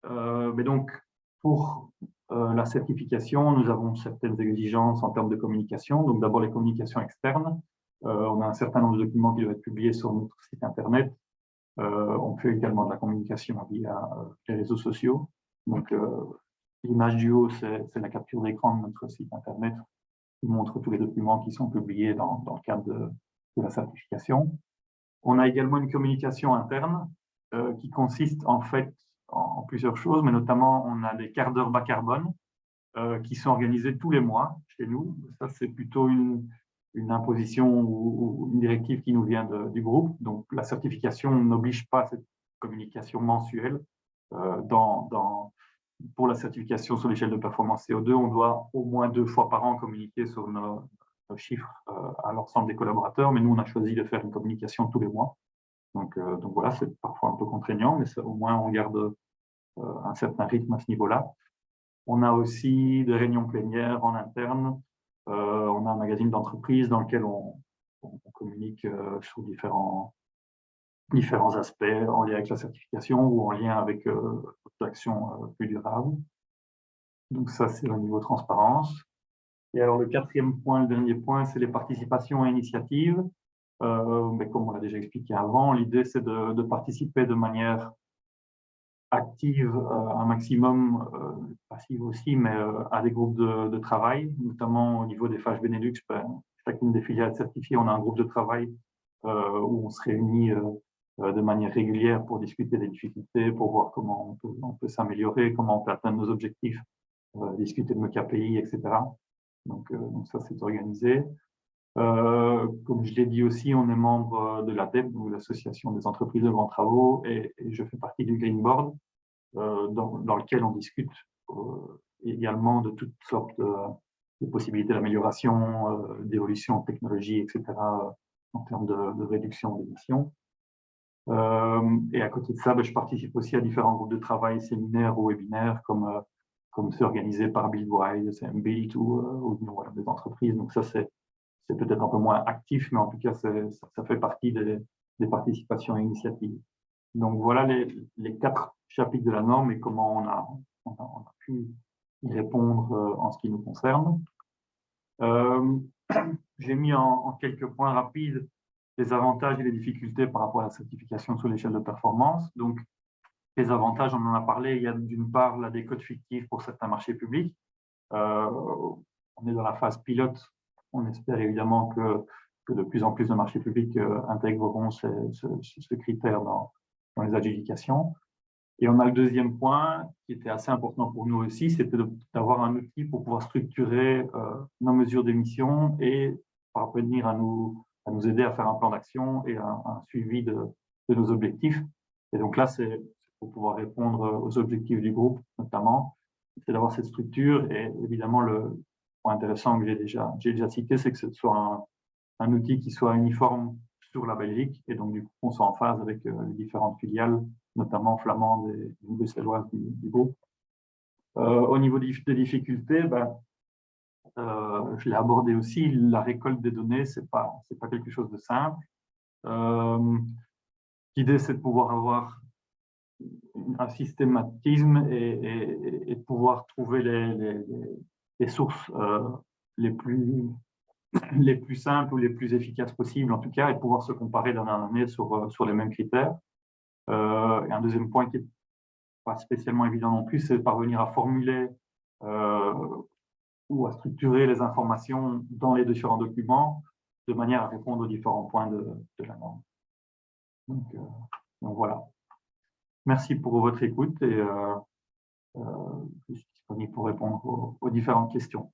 Mais donc, pour la certification, nous avons certaines exigences en termes de communication. Donc d'abord, les communications externes. On a un certain nombre de documents qui doivent être publiés sur notre site Internet. On fait également de la communication via les réseaux sociaux. Donc, l'image du haut, c'est la capture d'écran de notre site Internet qui montre tous les documents qui sont publiés dans le cadre de la certification. On a également une communication interne qui consiste en fait en plusieurs choses, mais notamment, on a des quarts d'heure bas carbone qui sont organisés tous les mois chez nous. Ça, c'est plutôt une imposition ou une directive qui nous vient du groupe. Donc, la certification n'oblige pas à cette communication mensuelle. Pour la certification sur l'échelle de performance CO2, on doit au moins 2 fois par an communiquer sur nos chiffres à l'ensemble des collaborateurs, mais nous, on a choisi de faire une communication tous les mois. Donc voilà, c'est parfois un peu contraignant, mais au moins, on garde un certain rythme à ce niveau-là. On a aussi des réunions plénières en interne. On a un magazine d'entreprise dans lequel on communique sur différents aspects en lien avec la certification ou en lien avec l'actions plus durable. Donc ça, c'est au niveau transparence. Et alors le 4e point, le dernier point, c'est les participations à initiatives. Mais comme on l'a déjà expliqué avant, l'idée c'est de participer de manière active, un maximum, passive aussi, mais à des groupes de travail, notamment au niveau des FH Benelux. Chacune des filiales certifiées, on a un groupe de travail où on se réunit de manière régulière pour discuter des difficultés, pour voir comment on peut s'améliorer, comment on peut atteindre nos objectifs, discuter de nos KPI, etc. Donc ça, c'est organisé. Comme je l'ai dit aussi, on est membre de l'ADEB, l'Association des entreprises de grands travaux, et je fais partie du Green Board, dans lequel on discute également de toutes sortes de possibilités d'amélioration, d'évolution de technologie, etc., en termes de réduction d'émissions. Et à côté de ça, je participe aussi à différents groupes de travail, séminaires ou webinaires, comme ceux organisés par Buildwise, CMBuild ou des entreprises. Donc ça, c'est peut-être un peu moins actif, mais en tout cas, ça fait partie des participations à initiatives. Donc voilà les 4 chapitres de la norme et comment on a pu y répondre en ce qui nous concerne. J'ai mis en quelques points rapides les avantages et les difficultés par rapport à la certification sur l'échelle de performance. Donc, les avantages, on en a parlé, il y a d'une part la décote fictive pour certains marchés publics. On est dans la phase pilote. On espère évidemment que de plus en plus de marchés publics intégreront ce critère dans les adjudications. Et on a le deuxième point qui était assez important pour nous aussi, c'était d'avoir un outil pour pouvoir structurer nos mesures d'émissions et parvenir à nous aider à faire un plan d'action et un suivi de nos objectifs. Et donc là, c'est pour pouvoir répondre aux objectifs du groupe, notamment. C'est d'avoir cette structure. Et évidemment, le point intéressant que j'ai déjà cité, c'est que ce soit un outil qui soit uniforme sur la Belgique, et donc du coup, on soit en phase avec les différentes filiales, notamment flamandes et bruxelloises du groupe. Au niveau des difficultés, je l'ai abordé aussi, la récolte des données, c'est pas quelque chose de simple. L'idée, c'est de pouvoir avoir un systématisme et de pouvoir trouver les sources les plus simples ou les plus efficaces possibles, en tout cas, et de pouvoir se comparer d'année en année sur les mêmes critères. Et un deuxième point qui n'est pas spécialement évident non plus, c'est de parvenir à formuler ou à structurer les informations dans les différents documents de manière à répondre aux différents points de la norme. Donc voilà. Merci pour votre écoute et je suis disponible pour répondre aux différentes questions.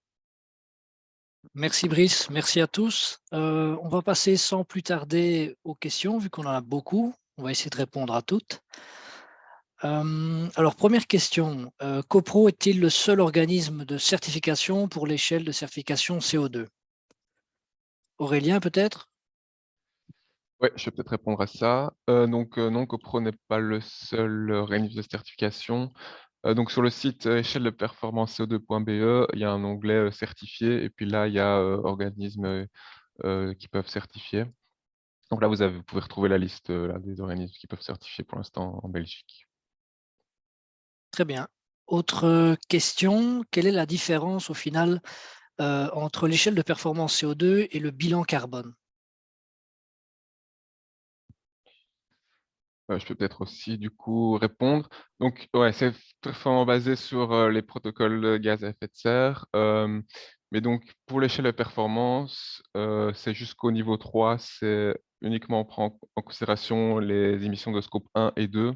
Merci Brice, merci à tous. On va passer sans plus tarder aux questions, vu qu'on en a beaucoup. On va essayer de répondre à toutes. Alors, première question. CoPro est-il le seul organisme de certification pour l'échelle de certification CO2? Aurélien, peut-être? Oui, je vais peut-être répondre à ça. Non, CoPro n'est pas le seul organisme de certification. Donc, sur le site échelle de performance CO2.be, il y a un onglet certifié, et puis là, il y a organismes qui peuvent certifier. Donc là, vous pouvez retrouver la liste des organismes qui peuvent certifier pour l'instant en Belgique. Très bien. Autre question, quelle est la différence au final entre l'échelle de performance CO2 et le bilan carbone? Je peux peut-être aussi du coup répondre. Donc, ouais, c'est vraiment basé sur les protocoles de gaz à effet de serre. Mais donc, pour l'échelle de performance, c'est jusqu'au niveau 3, c'est uniquement on prend en considération les émissions de scope 1 et 2.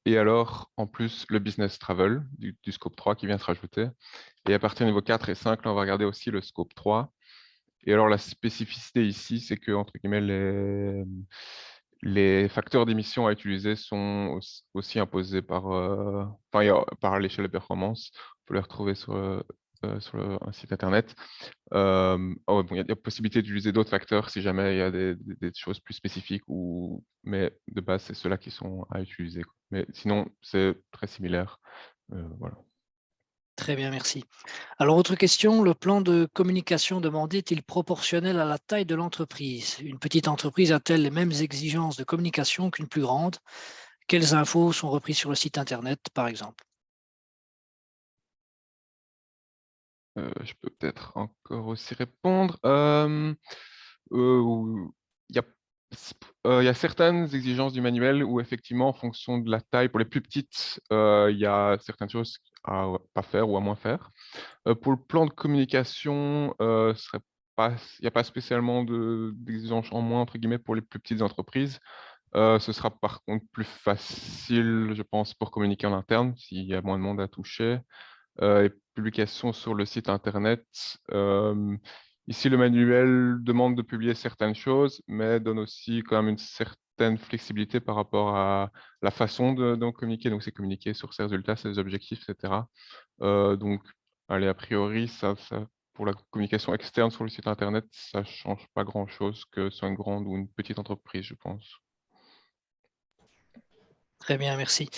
Et alors, en plus, le business travel du scope 3 qui vient se rajouter. Et à partir du niveau 4 et 5, là, on va regarder aussi le scope 3. Et alors, la spécificité ici, c'est que, entre guillemets, les facteurs d'émission à utiliser sont aussi imposés par l'échelle de performance. Vous pouvez les retrouver sur un site internet. Bon, il y a la possibilité d'utiliser d'autres facteurs si jamais il y a des choses plus spécifiques, mais de base, c'est ceux-là qui sont à utiliser, quoi. Mais sinon, c'est très similaire. Voilà. Très bien, merci. Alors, autre question, le plan de communication demandé est-il proportionnel à la taille de l'entreprise? Une petite entreprise a-t-elle les mêmes exigences de communication qu'une plus grande? Quelles infos sont reprises sur le site internet, par exemple? Je peux peut-être encore aussi répondre. Il y a, il y a certaines exigences du manuel où effectivement, en fonction de la taille, pour les plus petites, il y a certaines choses à pas faire ou à moins faire. Pour le plan de communication, il n'y a pas spécialement d'exigences en moins, entre guillemets, pour les plus petites entreprises. Ce sera par contre plus facile, je pense, pour communiquer en interne, s'il y a moins de monde à toucher. Et publication sur le site internet. Ici, le manuel demande de publier certaines choses, mais donne aussi quand même une certaine flexibilité par rapport à la façon de communiquer. Donc, c'est communiquer sur ses résultats, ses objectifs, etc. Donc, allez, a priori, pour la communication externe sur le site internet, ça ne change pas grand-chose que ce soit une grande ou une petite entreprise, je pense. Très bien, merci.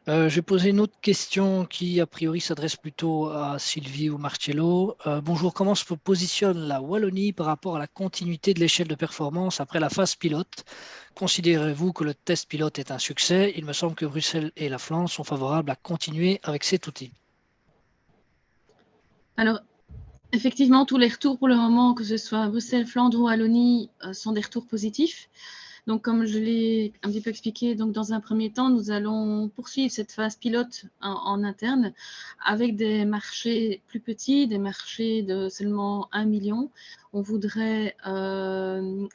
Je vais poser une autre question qui, a priori, s'adresse plutôt à Sylvie ou Marcello. Bonjour, comment se positionne la Wallonie par rapport à la continuité de l'échelle de performance après la phase pilote? Considérez-vous que le test pilote est un succès? Il me semble que Bruxelles et la Flandre sont favorables à continuer avec cet outil. Alors, effectivement, tous les retours pour le moment, que ce soit Bruxelles, Flandre ou Wallonie, sont des retours positifs. Donc, comme je l'ai un petit peu expliqué, donc dans un premier temps, nous allons poursuivre cette phase pilote en interne avec des marchés plus petits, des marchés de seulement 1 million. On voudrait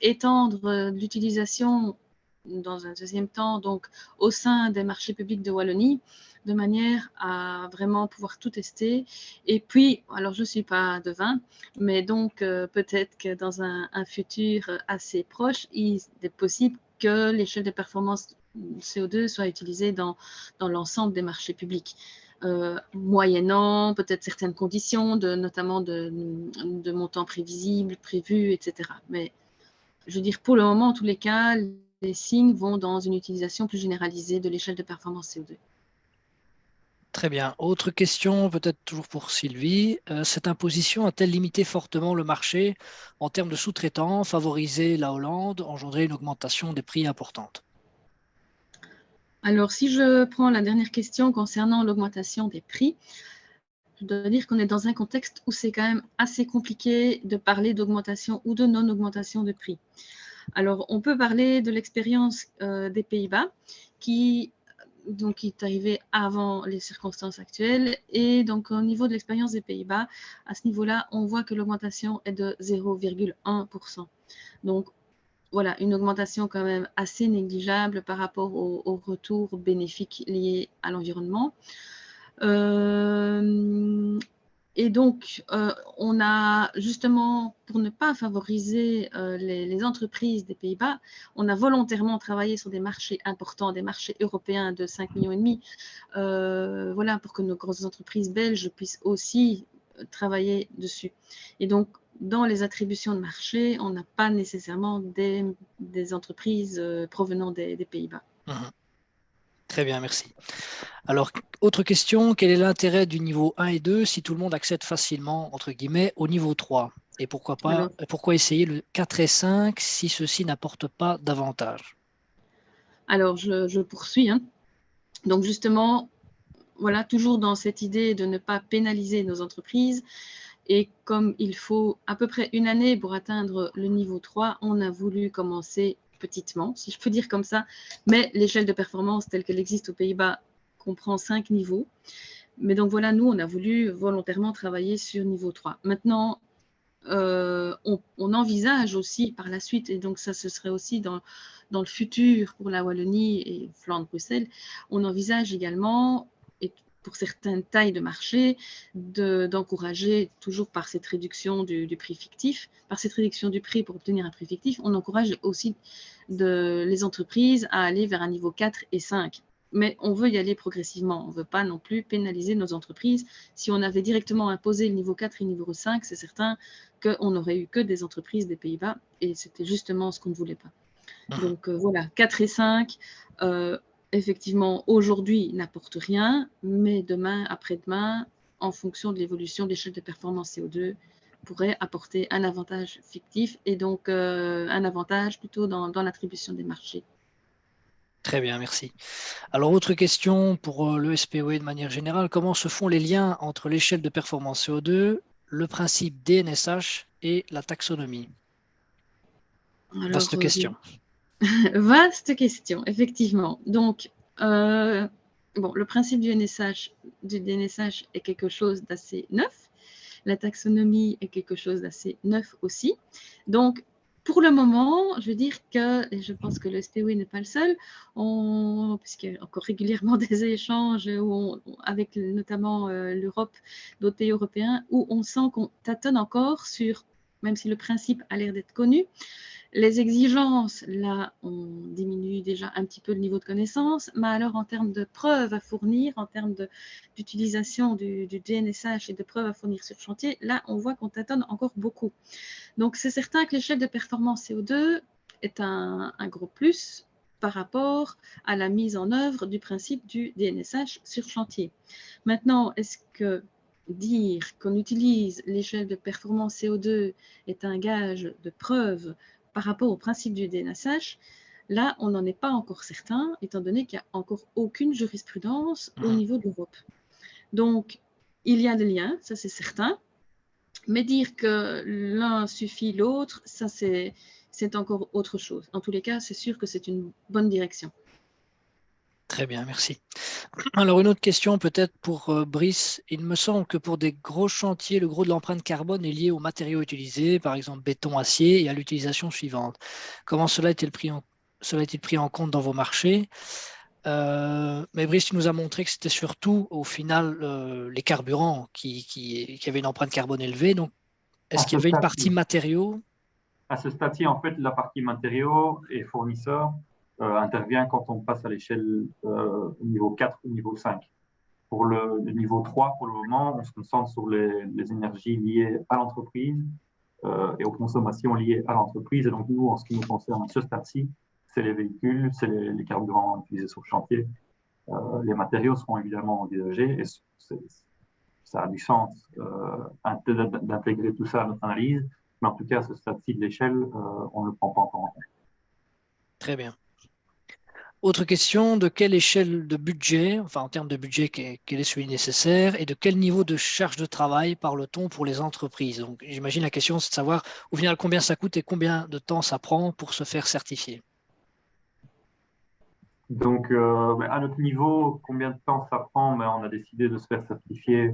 étendre l'utilisation dans un deuxième temps, donc au sein des marchés publics de Wallonie, de manière à vraiment pouvoir tout tester. Et puis, alors je ne suis pas devin, mais donc peut-être que dans un futur assez proche, il est possible que l'échelle de performance CO2 soit utilisé dans l'ensemble des marchés publics, moyennant peut-être certaines conditions, notamment de montants prévisibles, prévus, etc. Mais je veux dire, pour le moment, en tous les cas, les signes vont dans une utilisation plus généralisée de l'échelle de performance CO2. Très bien. Autre question, peut-être toujours pour Sylvie. Cette imposition a-t-elle limité fortement le marché en termes de sous-traitants, favorisé la Hollande, engendré une augmentation des prix importante? Alors, si je prends la dernière question concernant l'augmentation des prix, je dois dire qu'on est dans un contexte où c'est quand même assez compliqué de parler d'augmentation ou de non-augmentation de prix. Alors, on peut parler de l'expérience des Pays-Bas qui est arrivé avant les circonstances actuelles. Et donc, au niveau de l'expérience des Pays-Bas, à ce niveau-là, on voit que l'augmentation est de 0,1%. Donc, voilà, une augmentation quand même assez négligeable par rapport au retour bénéfique lié à l'environnement. Et donc, on a justement, pour ne pas favoriser les entreprises des Pays-Bas, on a volontairement travaillé sur des marchés importants, des marchés européens de 5,5 millions, voilà, pour que nos grosses entreprises belges puissent aussi travailler dessus. Et donc, dans les attributions de marché, on n'a pas nécessairement des entreprises provenant des Pays-Bas. Très bien, merci. Alors, autre question, quel est l'intérêt du niveau 1 et 2 si tout le monde accède facilement, entre guillemets, au niveau 3? Et pourquoi essayer le 4 et 5 si ceci n'apporte pas davantage? Alors, je poursuis. Donc, justement, voilà, toujours dans cette idée de ne pas pénaliser nos entreprises. Et comme il faut à peu près une année pour atteindre le niveau 3, on a voulu commencer petitement, si je peux dire comme ça. Mais l'échelle de performance telle qu'elle existe aux Pays-Bas comprend 5 niveaux. Mais donc voilà, nous, on a voulu volontairement travailler sur niveau 3. Maintenant, on envisage aussi par la suite, et donc ça, ce serait aussi dans le futur pour la Wallonie et Flandre-Bruxelles, on envisage également, et pour certaines tailles de marché, d'encourager, toujours par cette réduction du prix fictif, par cette réduction du prix pour obtenir un prix fictif, on encourage aussi les entreprises à aller vers un niveau 4 et 5. Mais on veut y aller progressivement. On ne veut pas non plus pénaliser nos entreprises. Si on avait directement imposé le niveau 4 et le niveau 5, c'est certain qu'on n'aurait eu que des entreprises des Pays-Bas et c'était justement ce qu'on ne voulait pas. Donc voilà, 4 et 5, effectivement, aujourd'hui, n'apportent rien, mais demain, après-demain, en fonction de l'évolution de l'échelle de performance CO2, pourrait apporter un avantage fictif et donc un avantage plutôt dans l'attribution des marchés. Très bien, merci. Alors, autre question pour le SPOE de manière générale, comment se font les liens entre l'échelle de performance CO2, le principe DNSH et la taxonomie? Vaste question. Vaste question, effectivement. Donc, le principe du DNSH est quelque chose d'assez neuf. La taxonomie est quelque chose d'assez neuf aussi. Donc, pour le moment, je veux dire que, et je pense que le SPOE n'est pas le seul, puisqu'il y a encore régulièrement des échanges avec notamment l'Europe, d'autres pays européens, où on sent qu'on tâtonne encore sur, même si le principe a l'air d'être connu, les exigences, là, on diminue déjà un petit peu le niveau de connaissance, mais alors en termes de preuves à fournir, en termes d'utilisation du DNSH et de preuves à fournir sur le chantier, là, on voit qu'on tâtonne encore beaucoup. Donc, c'est certain que l'échelle de performance CO2 est un gros plus par rapport à la mise en œuvre du principe du DNSH sur chantier. Maintenant, est-ce que dire qu'on utilise l'échelle de performance CO2 est un gage de preuve par rapport au principe du DNSH, là, on n'en est pas encore certain, étant donné qu'il n'y a encore aucune jurisprudence au niveau de l'Europe. Donc, il y a des liens, ça c'est certain, mais dire que l'un suffit l'autre, ça c'est encore autre chose. En tous les cas, c'est sûr que c'est une bonne direction. Très bien, merci. Alors, une autre question peut-être pour Brice. Il me semble que pour des gros chantiers, le gros de l'empreinte carbone est lié aux matériaux utilisés, par exemple béton, acier, et à l'utilisation suivante. Comment cela a-t-il pris en compte dans vos marchés? Mais Brice, tu nous as montré que c'était surtout, au final, les carburants qui avaient une empreinte carbone élevée. Donc, est-ce qu'il y avait une partie matériaux? À ce stade-ci, en fait, la partie matériaux et fournisseurs intervient quand on passe à l'échelle niveau 4 ou niveau 5. Pour le niveau 3, pour le moment, on se concentre sur les énergies liées à l'entreprise et aux consommations liées à l'entreprise. Et donc, nous, en ce qui nous concerne, à ce stade-ci, c'est les véhicules, c'est les carburants utilisés sur le chantier. Les matériaux seront évidemment envisagés et ça a du sens d'intégrer tout ça à notre analyse. Mais en tout cas, à ce stade-ci de l'échelle, on ne le prend pas encore en compte. Très bien. Autre question, de quelle échelle de budget, enfin en termes de budget, quel est celui nécessaire et de quel niveau de charge de travail parle-t-on pour les entreprises? Donc j'imagine la question c'est de savoir au final combien ça coûte et combien de temps ça prend pour se faire certifier. Donc à notre niveau, combien de temps ça prend? On a décidé de se faire certifier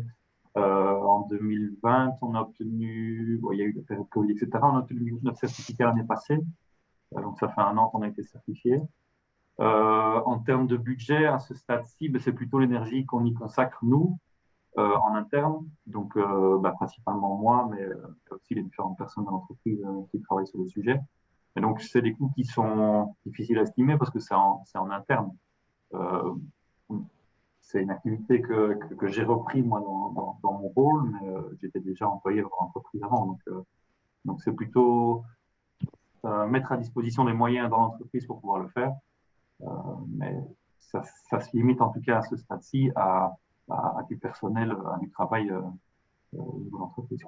en 2020. On a obtenu, il y a eu la période Covid, etc. On a obtenu notre certificat l'année passée. Donc ça fait 1 an qu'on a été certifié. En termes de budget, à ce stade-ci, c'est plutôt l'énergie qu'on y consacre, nous, en interne. Donc, principalement moi, mais aussi les différentes personnes de l'entreprise qui travaillent sur le sujet. Et donc, c'est des coûts qui sont difficiles à estimer parce que c'est en interne. C'est une activité que j'ai repris, moi, dans mon rôle, mais j'étais déjà employé dans l'entreprise avant. Donc, c'est plutôt mettre à disposition des moyens dans l'entreprise pour pouvoir le faire. Mais ça se limite en tout cas à ce stade-ci à du personnel, à du travail au niveau de l'entreprise.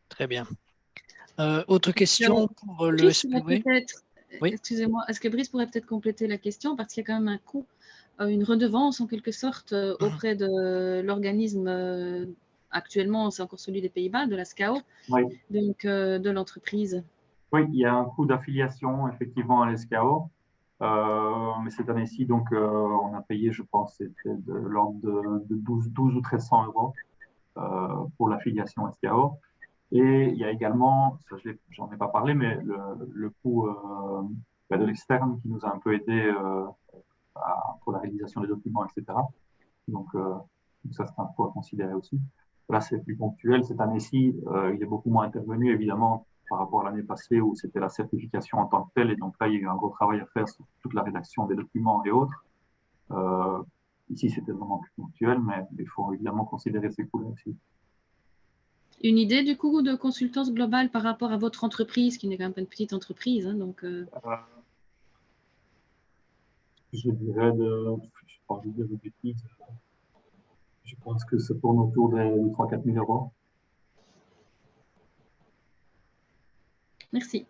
Très bien. Autre question pour le SPW? Oui. Excusez-moi, est-ce que Brice pourrait peut-être compléter la question parce qu'il y a quand même un coût, une redevance en quelque sorte auprès de l'organisme, actuellement c'est encore celui des Pays-Bas, de la SCAO, oui. Donc de l'entreprise. Oui, il y a un coût d'affiliation effectivement à la SCAO. Mais cette année-ci, donc, on a payé, je pense, c'était de l'ordre de 12 ou 1300 euros pour l'affiliation SKO. Et il y a également, ça j'en ai pas parlé, mais le coût de l'externe qui nous a un peu aidé pour la réalisation des documents, etc. Donc ça, c'est un coût à considérer aussi. Là, c'est plus ponctuel. Cette année-ci, il est beaucoup moins intervenu, évidemment, par rapport à l'année passée où c'était la certification en tant que telle. Et donc là, il y a eu un gros travail à faire sur toute la rédaction des documents et autres. Ici, c'était vraiment plus ponctuel, mais il faut évidemment considérer ces coûts-là aussi. Une idée du coût de consultance globale par rapport à votre entreprise, qui n'est quand même pas une petite entreprise, hein, donc. Je dirais je pense que ça tourne autour des 3 000 à 4 000 euros. Merci.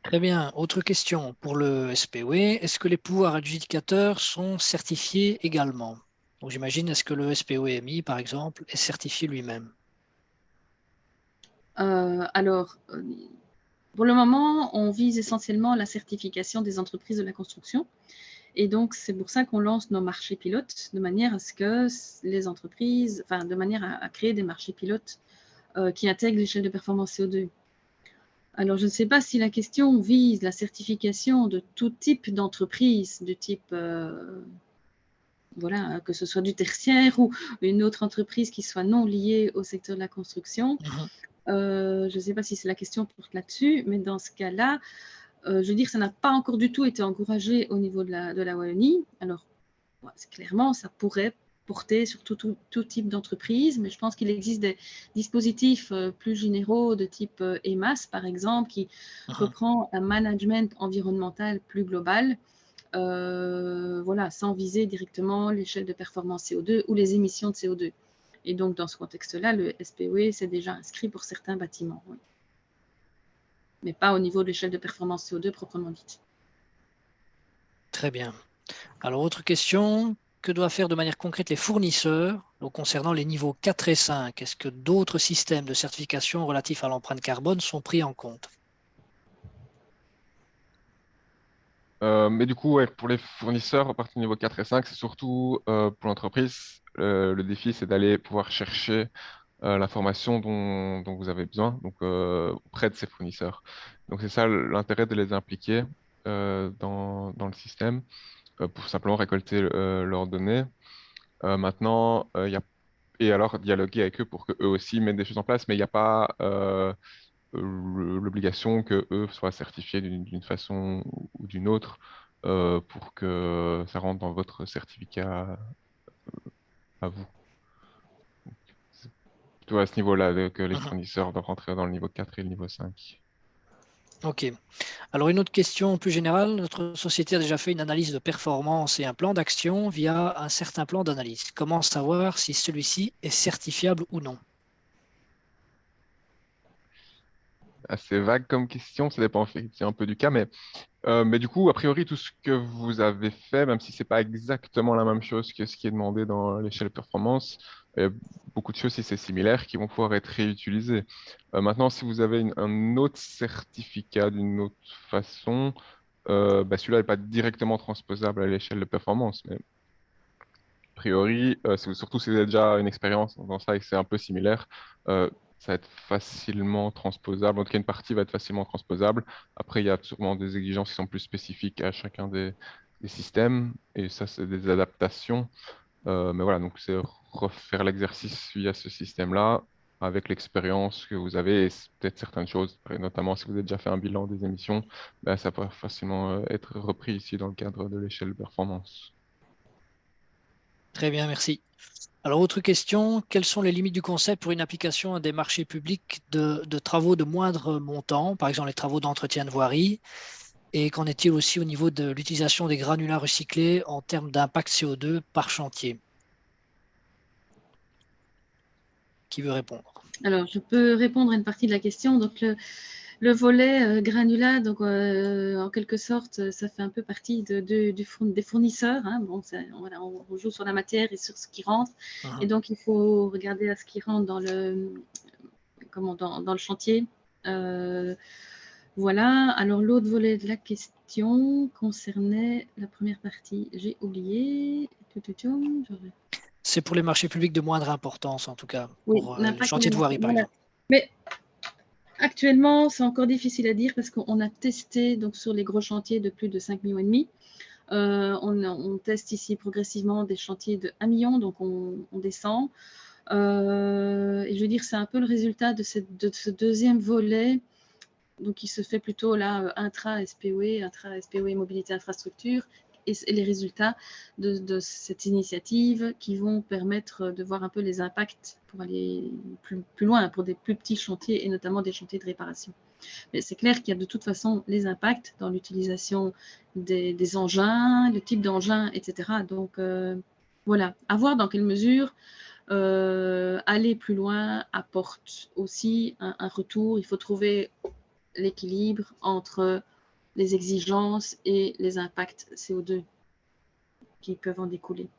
Très bien. Autre question pour le SPW. Est-ce que les pouvoirs adjudicateurs sont certifiés également? Donc j'imagine, est-ce que le SPOMI, par exemple, est certifié lui-même? Alors, pour le moment, on vise essentiellement la certification des entreprises de la construction. Et donc, c'est pour ça qu'on lance nos marchés pilotes, de manière à ce que les entreprises, enfin, de manière à créer des marchés pilotes qui intègrent l'échelle de performance CO2. Alors, je ne sais pas si la question vise la certification de tout type d'entreprise, du type, voilà, que ce soit du tertiaire ou une autre entreprise qui soit non liée au secteur de la construction. Je ne sais pas si c'est la question porte là-dessus, mais dans ce cas-là, je veux dire, ça n'a pas encore du tout été encouragé au niveau de la Wallonie. Alors, clairement, ça pourrait porter sur tout type d'entreprise, mais je pense qu'il existe des dispositifs plus généraux de type EMAS, par exemple, qui reprend un management environnemental plus global, voilà, sans viser directement l'échelle de performance CO2 ou les émissions de CO2. Et donc, dans ce contexte-là, le SPOE s'est déjà inscrit pour certains bâtiments, oui. Mais pas au niveau de l'échelle de performance CO2 proprement dite. Très bien. Alors, autre question. Que doivent faire de manière concrète les fournisseurs donc, concernant les niveaux 4 et 5? Est-ce que d'autres systèmes de certification relatifs à l'empreinte carbone sont pris en compte? Mais du coup, ouais, pour les fournisseurs, à partir du niveau 4 et 5, c'est surtout pour l'entreprise. Le défi, c'est d'aller pouvoir chercher l'information dont vous avez besoin donc, auprès de ces fournisseurs. Donc, c'est ça l'intérêt de les impliquer dans le système pour simplement récolter leurs données. Et alors dialoguer avec eux pour qu'eux aussi mettent des choses en place, mais il n'y a pas l'obligation que eux soient certifiés d'une façon ou d'une autre pour que ça rentre dans votre certificat à vous. C'est plutôt à ce niveau-là que les fournisseurs doivent rentrer dans le niveau 4 et le niveau 5. Ok. Alors, une autre question plus générale. Notre société a déjà fait une analyse de performance et un plan d'action via un certain plan d'analyse. Comment savoir si celui-ci est certifiable ou non? Assez vague comme question, ça dépend un peu du cas, mais du coup, a priori, tout ce que vous avez fait, même si c'est pas exactement la même chose que ce qui est demandé dans l'échelle performance, il y a beaucoup de choses, si c'est similaire, qui vont pouvoir être réutilisées. Maintenant, si vous avez un autre certificat d'une autre façon, celui-là n'est pas directement transposable à l'échelle de performance, mais a priori, surtout si vous avez déjà une expérience dans ça et que c'est un peu similaire, ça va être facilement transposable. En tout cas, une partie va être facilement transposable. Après, il y a sûrement des exigences qui sont plus spécifiques à chacun des systèmes. Et ça, c'est des adaptations. Mais voilà, donc c'est refaire l'exercice via ce système-là avec l'expérience que vous avez et peut-être certaines choses, notamment si vous avez déjà fait un bilan des émissions, ben, ça peut facilement être repris ici dans le cadre de l'échelle performance. Très bien, merci. Alors, autre question, quelles sont les limites du concept pour une application à des marchés publics de travaux de moindre montant, par exemple les travaux d'entretien de voirie? Et qu'en est-il aussi au niveau de l'utilisation des granulats recyclés en termes d'impact CO2 par chantier? Qui veut répondre? Alors, je peux répondre à une partie de la question. Donc, le volet granulat, donc en quelque sorte, ça fait un peu partie des fournisseurs. Hein. Bon, voilà, on joue sur la matière et sur ce qui rentre. Et donc, il faut regarder à ce qui rentre dans le chantier. Voilà. Alors, l'autre volet de la question concernait la première partie. J'ai oublié. C'est pour les marchés publics de moindre importance, en tout cas, Oui, pour le chantier de voirie, par voilà. exemple. Mais actuellement, c'est encore difficile à dire parce qu'on a testé donc, sur les gros chantiers de plus de 5,5 millions. On teste ici progressivement des chantiers de 1 million, donc on descend. Et je veux dire, c'est un peu le résultat de ce deuxième volet, donc qui se fait plutôt là intra-SPOE, mobilité infrastructure, et les résultats de cette initiative qui vont permettre de voir un peu les impacts pour aller plus loin, pour des plus petits chantiers et notamment des chantiers de réparation. Mais c'est clair qu'il y a de toute façon les impacts dans l'utilisation des engins, le type d'engin, etc. Donc voilà, à voir dans quelle mesure aller plus loin apporte aussi un retour. Il faut trouver l'équilibre entre les exigences et les impacts CO2 qui peuvent en découler.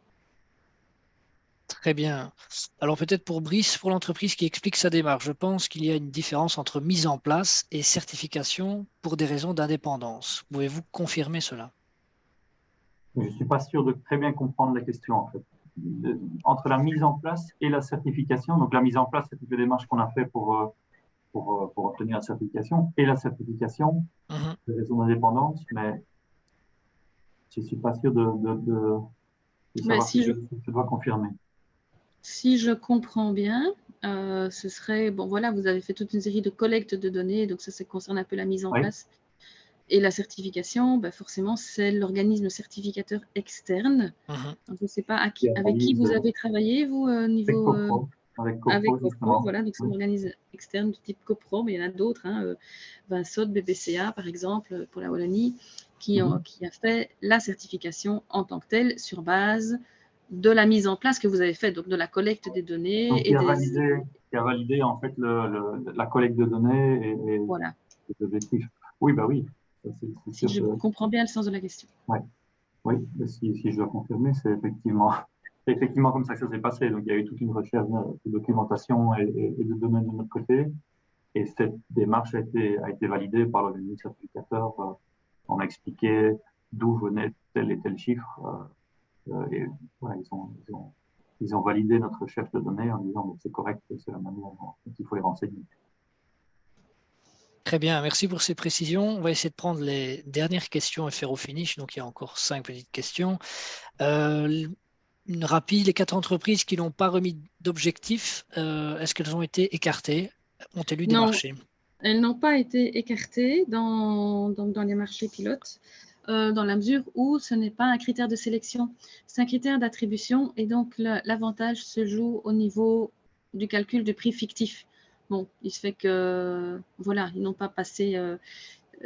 Très bien. Alors peut-être pour Brice, pour l'entreprise qui explique sa démarche, je pense qu'il y a une différence entre mise en place et certification pour des raisons d'indépendance. Pouvez-vous confirmer cela? Je ne suis pas sûr de très bien comprendre la question, en fait. Entre la mise en place et la certification, donc la mise en place, c'est toutes les démarches qu'on a fait pour obtenir la certification, et la certification, des raisons d'indépendance, mais je ne suis pas sûr de savoir si je dois confirmer. Si je comprends bien, ce serait, bon voilà, vous avez fait toute une série de collectes de données, donc ça concerne un peu la mise en place. Et la certification, bah forcément, c'est l'organisme certificateur externe. Donc, je ne sais pas avec qui vous avez travaillé, vous, au niveau… Avec CoPro, voilà, donc c'est un organisme externe de type CoPro, mais il y en a d'autres, hein, Vinsod, BBCA, par exemple, pour la Wallonie, qui a fait la certification en tant que telle sur base de la mise en place que vous avez faite, donc de la collecte des données. Donc, qui a validé en fait la collecte de données et voilà. les objectifs. Oui, bah oui. Si je comprends bien le sens de la question. Ouais. Oui, si je dois confirmer, c'est effectivement comme ça que ça s'est passé. Donc, il y a eu toute une recherche de documentation et de données de notre côté. Et cette démarche a été validée par l'organisme certificateur. On a expliqué d'où venait tel et tel chiffre. Et voilà, ils ont validé notre recherche de données en disant que c'est correct, c'est la manière dont il faut les renseigner. Très bien, merci pour ces précisions. On va essayer de prendre les dernières questions et faire au finish. Donc, il y a encore 5 petites questions. Une rapide, les 4 entreprises qui n'ont pas remis d'objectifs, est-ce qu'elles ont été écartées? Ont-elles eu des marchés? Elles n'ont pas été écartées dans les marchés pilotes, dans la mesure où ce n'est pas un critère de sélection, c'est un critère d'attribution, et donc l'avantage se joue au niveau du calcul du prix fictif. Bon, il se fait que, voilà, ils n'ont pas passé,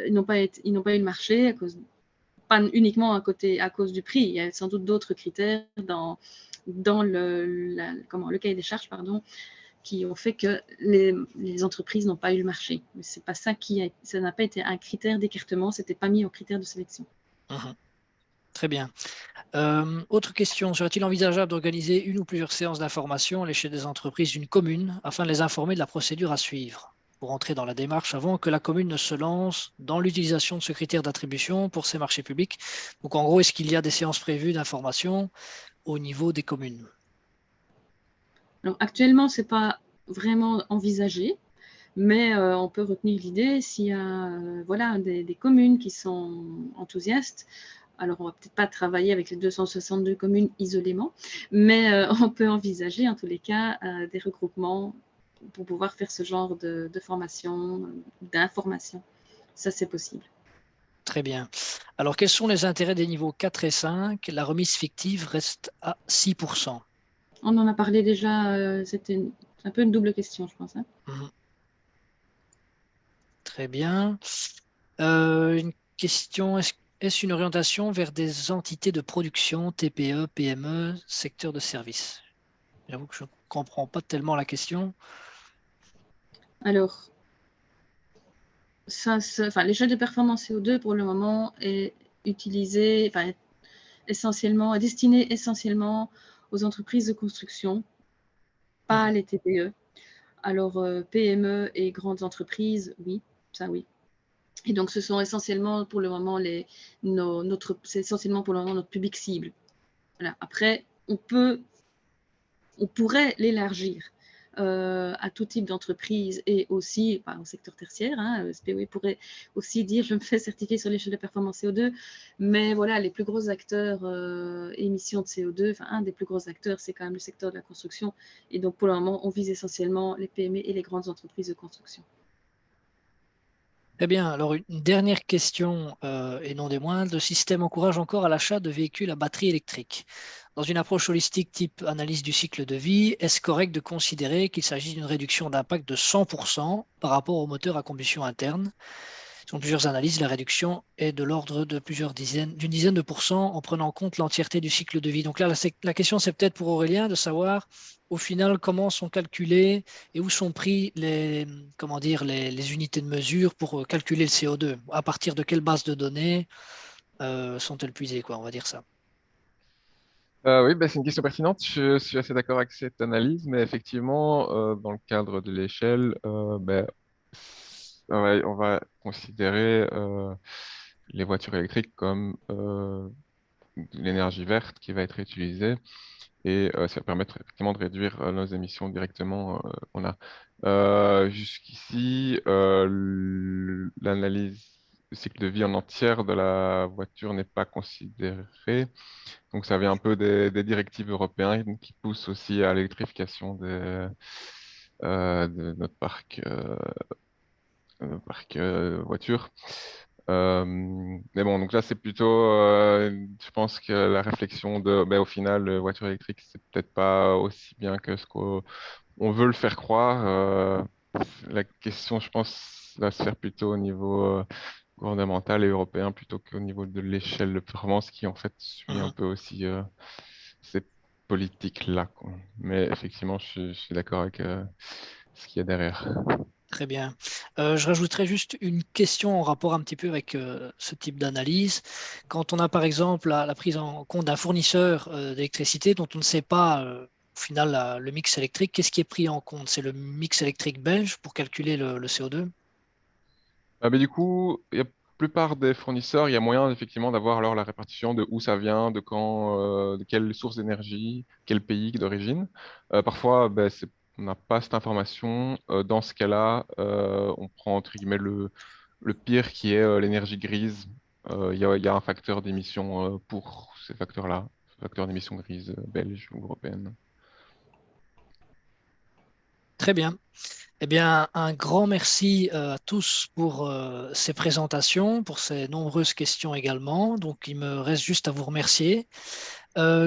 ils n'ont pas eu le marché, pas uniquement à cause du prix, il y a sans doute d'autres critères dans le cahier des charges, pardon, qui ont fait que les entreprises n'ont pas eu le marché. Mais c'est pas ça ça n'a pas été un critère d'écartement, c'était pas mis au critère de sélection. Très bien. Autre question, serait-il envisageable d'organiser une ou plusieurs séances d'information à l'échelle des entreprises d'une commune afin de les informer de la procédure à suivre pour entrer dans la démarche avant que la commune ne se lance dans l'utilisation de ce critère d'attribution pour ses marchés publics? Donc en gros, est-ce qu'il y a des séances prévues d'information au niveau des communes? Alors actuellement, c'est pas vraiment envisagé, mais on peut retenir l'idée s'il y a voilà, des communes qui sont enthousiastes. Alors, on ne va peut-être pas travailler avec les 262 communes isolément, mais on peut envisager en tous les cas des regroupements pour pouvoir faire ce genre de formation, d'information. Ça, c'est possible. Très bien. Alors, quels sont les intérêts des niveaux 4 et 5? La remise fictive reste à 6%. On en a parlé déjà, c'était un peu une double question, je pense. Hein. Très bien. Une question, est-ce une orientation vers des entités de production, TPE, PME, secteur de services? J'avoue que je ne comprends pas tellement la question. Alors, l'échelle de performance CO2 pour le moment est utilisée, est destinée essentiellement aux entreprises de construction, pas les TPE. Alors, PME et grandes entreprises, oui, ça oui. Et donc, ce sont essentiellement pour le moment c'est essentiellement pour le moment notre public cible. Voilà. Après, on pourrait l'élargir à tout type d'entreprise et aussi au secteur tertiaire. Hein, SPOE pourrait aussi dire je me fais certifier sur l'échelle de performance CO2, mais voilà, les plus gros acteurs émissions de CO2, un des plus gros acteurs, c'est quand même le secteur de la construction. Et donc, pour le moment, on vise essentiellement les PME et les grandes entreprises de construction. Très bien. Alors, une dernière question, et non des moindres. Le système encourage encore à l'achat de véhicules à batterie électrique. Dans une approche holistique type analyse du cycle de vie, est-ce correct de considérer qu'il s'agit d'une réduction d'impact de 100% par rapport au moteur à combustion interne? Selon plusieurs analyses, la réduction est de l'ordre de d'une dizaine de pourcents en prenant en compte l'entièreté du cycle de vie. Donc là, la question, c'est peut-être pour Aurélien de savoir au final comment sont calculées et où sont pris comment dire, les unités de mesure pour calculer le CO2. À partir de quelle base de données sont-elles puisées, quoi, on va dire ça. Oui, c'est une question pertinente. Je suis assez d'accord avec cette analyse, mais effectivement, dans le cadre de l'échelle, on va considérer les voitures électriques comme de l'énergie verte qui va être utilisée et ça va permettre effectivement de réduire nos émissions directement. Jusqu'ici, l'analyse du cycle de vie en entière de la voiture n'est pas considérée. Donc, ça vient un peu des directives européennes qui poussent aussi à l'électrification de notre parc voiture. Mais bon, donc là, c'est plutôt, je pense que la réflexion au final, voiture électrique, c'est peut-être pas aussi bien que ce qu'on veut le faire croire. La question, je pense, va se faire plutôt au niveau gouvernemental et européen plutôt qu'au niveau de l'échelle de performance qui, en fait, suit un peu aussi ces politiques-là, quoi. Mais effectivement, je suis d'accord avec ce qu'il y a derrière. Très bien. Je rajouterais juste une question en rapport un petit peu avec ce type d'analyse. Quand on a par exemple la prise en compte d'un fournisseur d'électricité dont on ne sait pas au final le mix électrique, qu'est-ce qui est pris en compte? C'est le mix électrique belge pour calculer le CO2? Mais du coup, la plupart des fournisseurs, il y a moyen effectivement d'avoir alors la répartition de où ça vient, de quand, de quelle source d'énergie, quel pays d'origine. Parfois, on n'a pas cette information. Dans ce cas-là, on prend entre guillemets le pire qui est l'énergie grise. Il y a un facteur d'émission pour ces facteurs-là, facteur d'émission grise belge ou européenne. Très bien. Eh bien, un grand merci à tous pour ces présentations, pour ces nombreuses questions également. Donc, il me reste juste à vous remercier.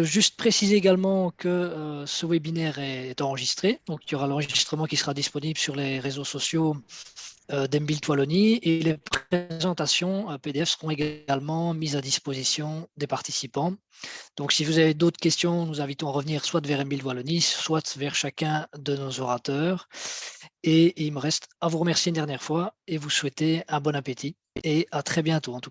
Juste préciser également que ce webinaire est enregistré. Donc, il y aura l'enregistrement qui sera disponible sur les réseaux sociaux d'Embuild Wallonie et les présentations PDF seront également mises à disposition des participants. Donc, si vous avez d'autres questions, nous invitons à revenir soit vers Embuild Wallonie, soit vers chacun de nos orateurs. Et il me reste à vous remercier une dernière fois et vous souhaiter un bon appétit et à très bientôt en tout cas.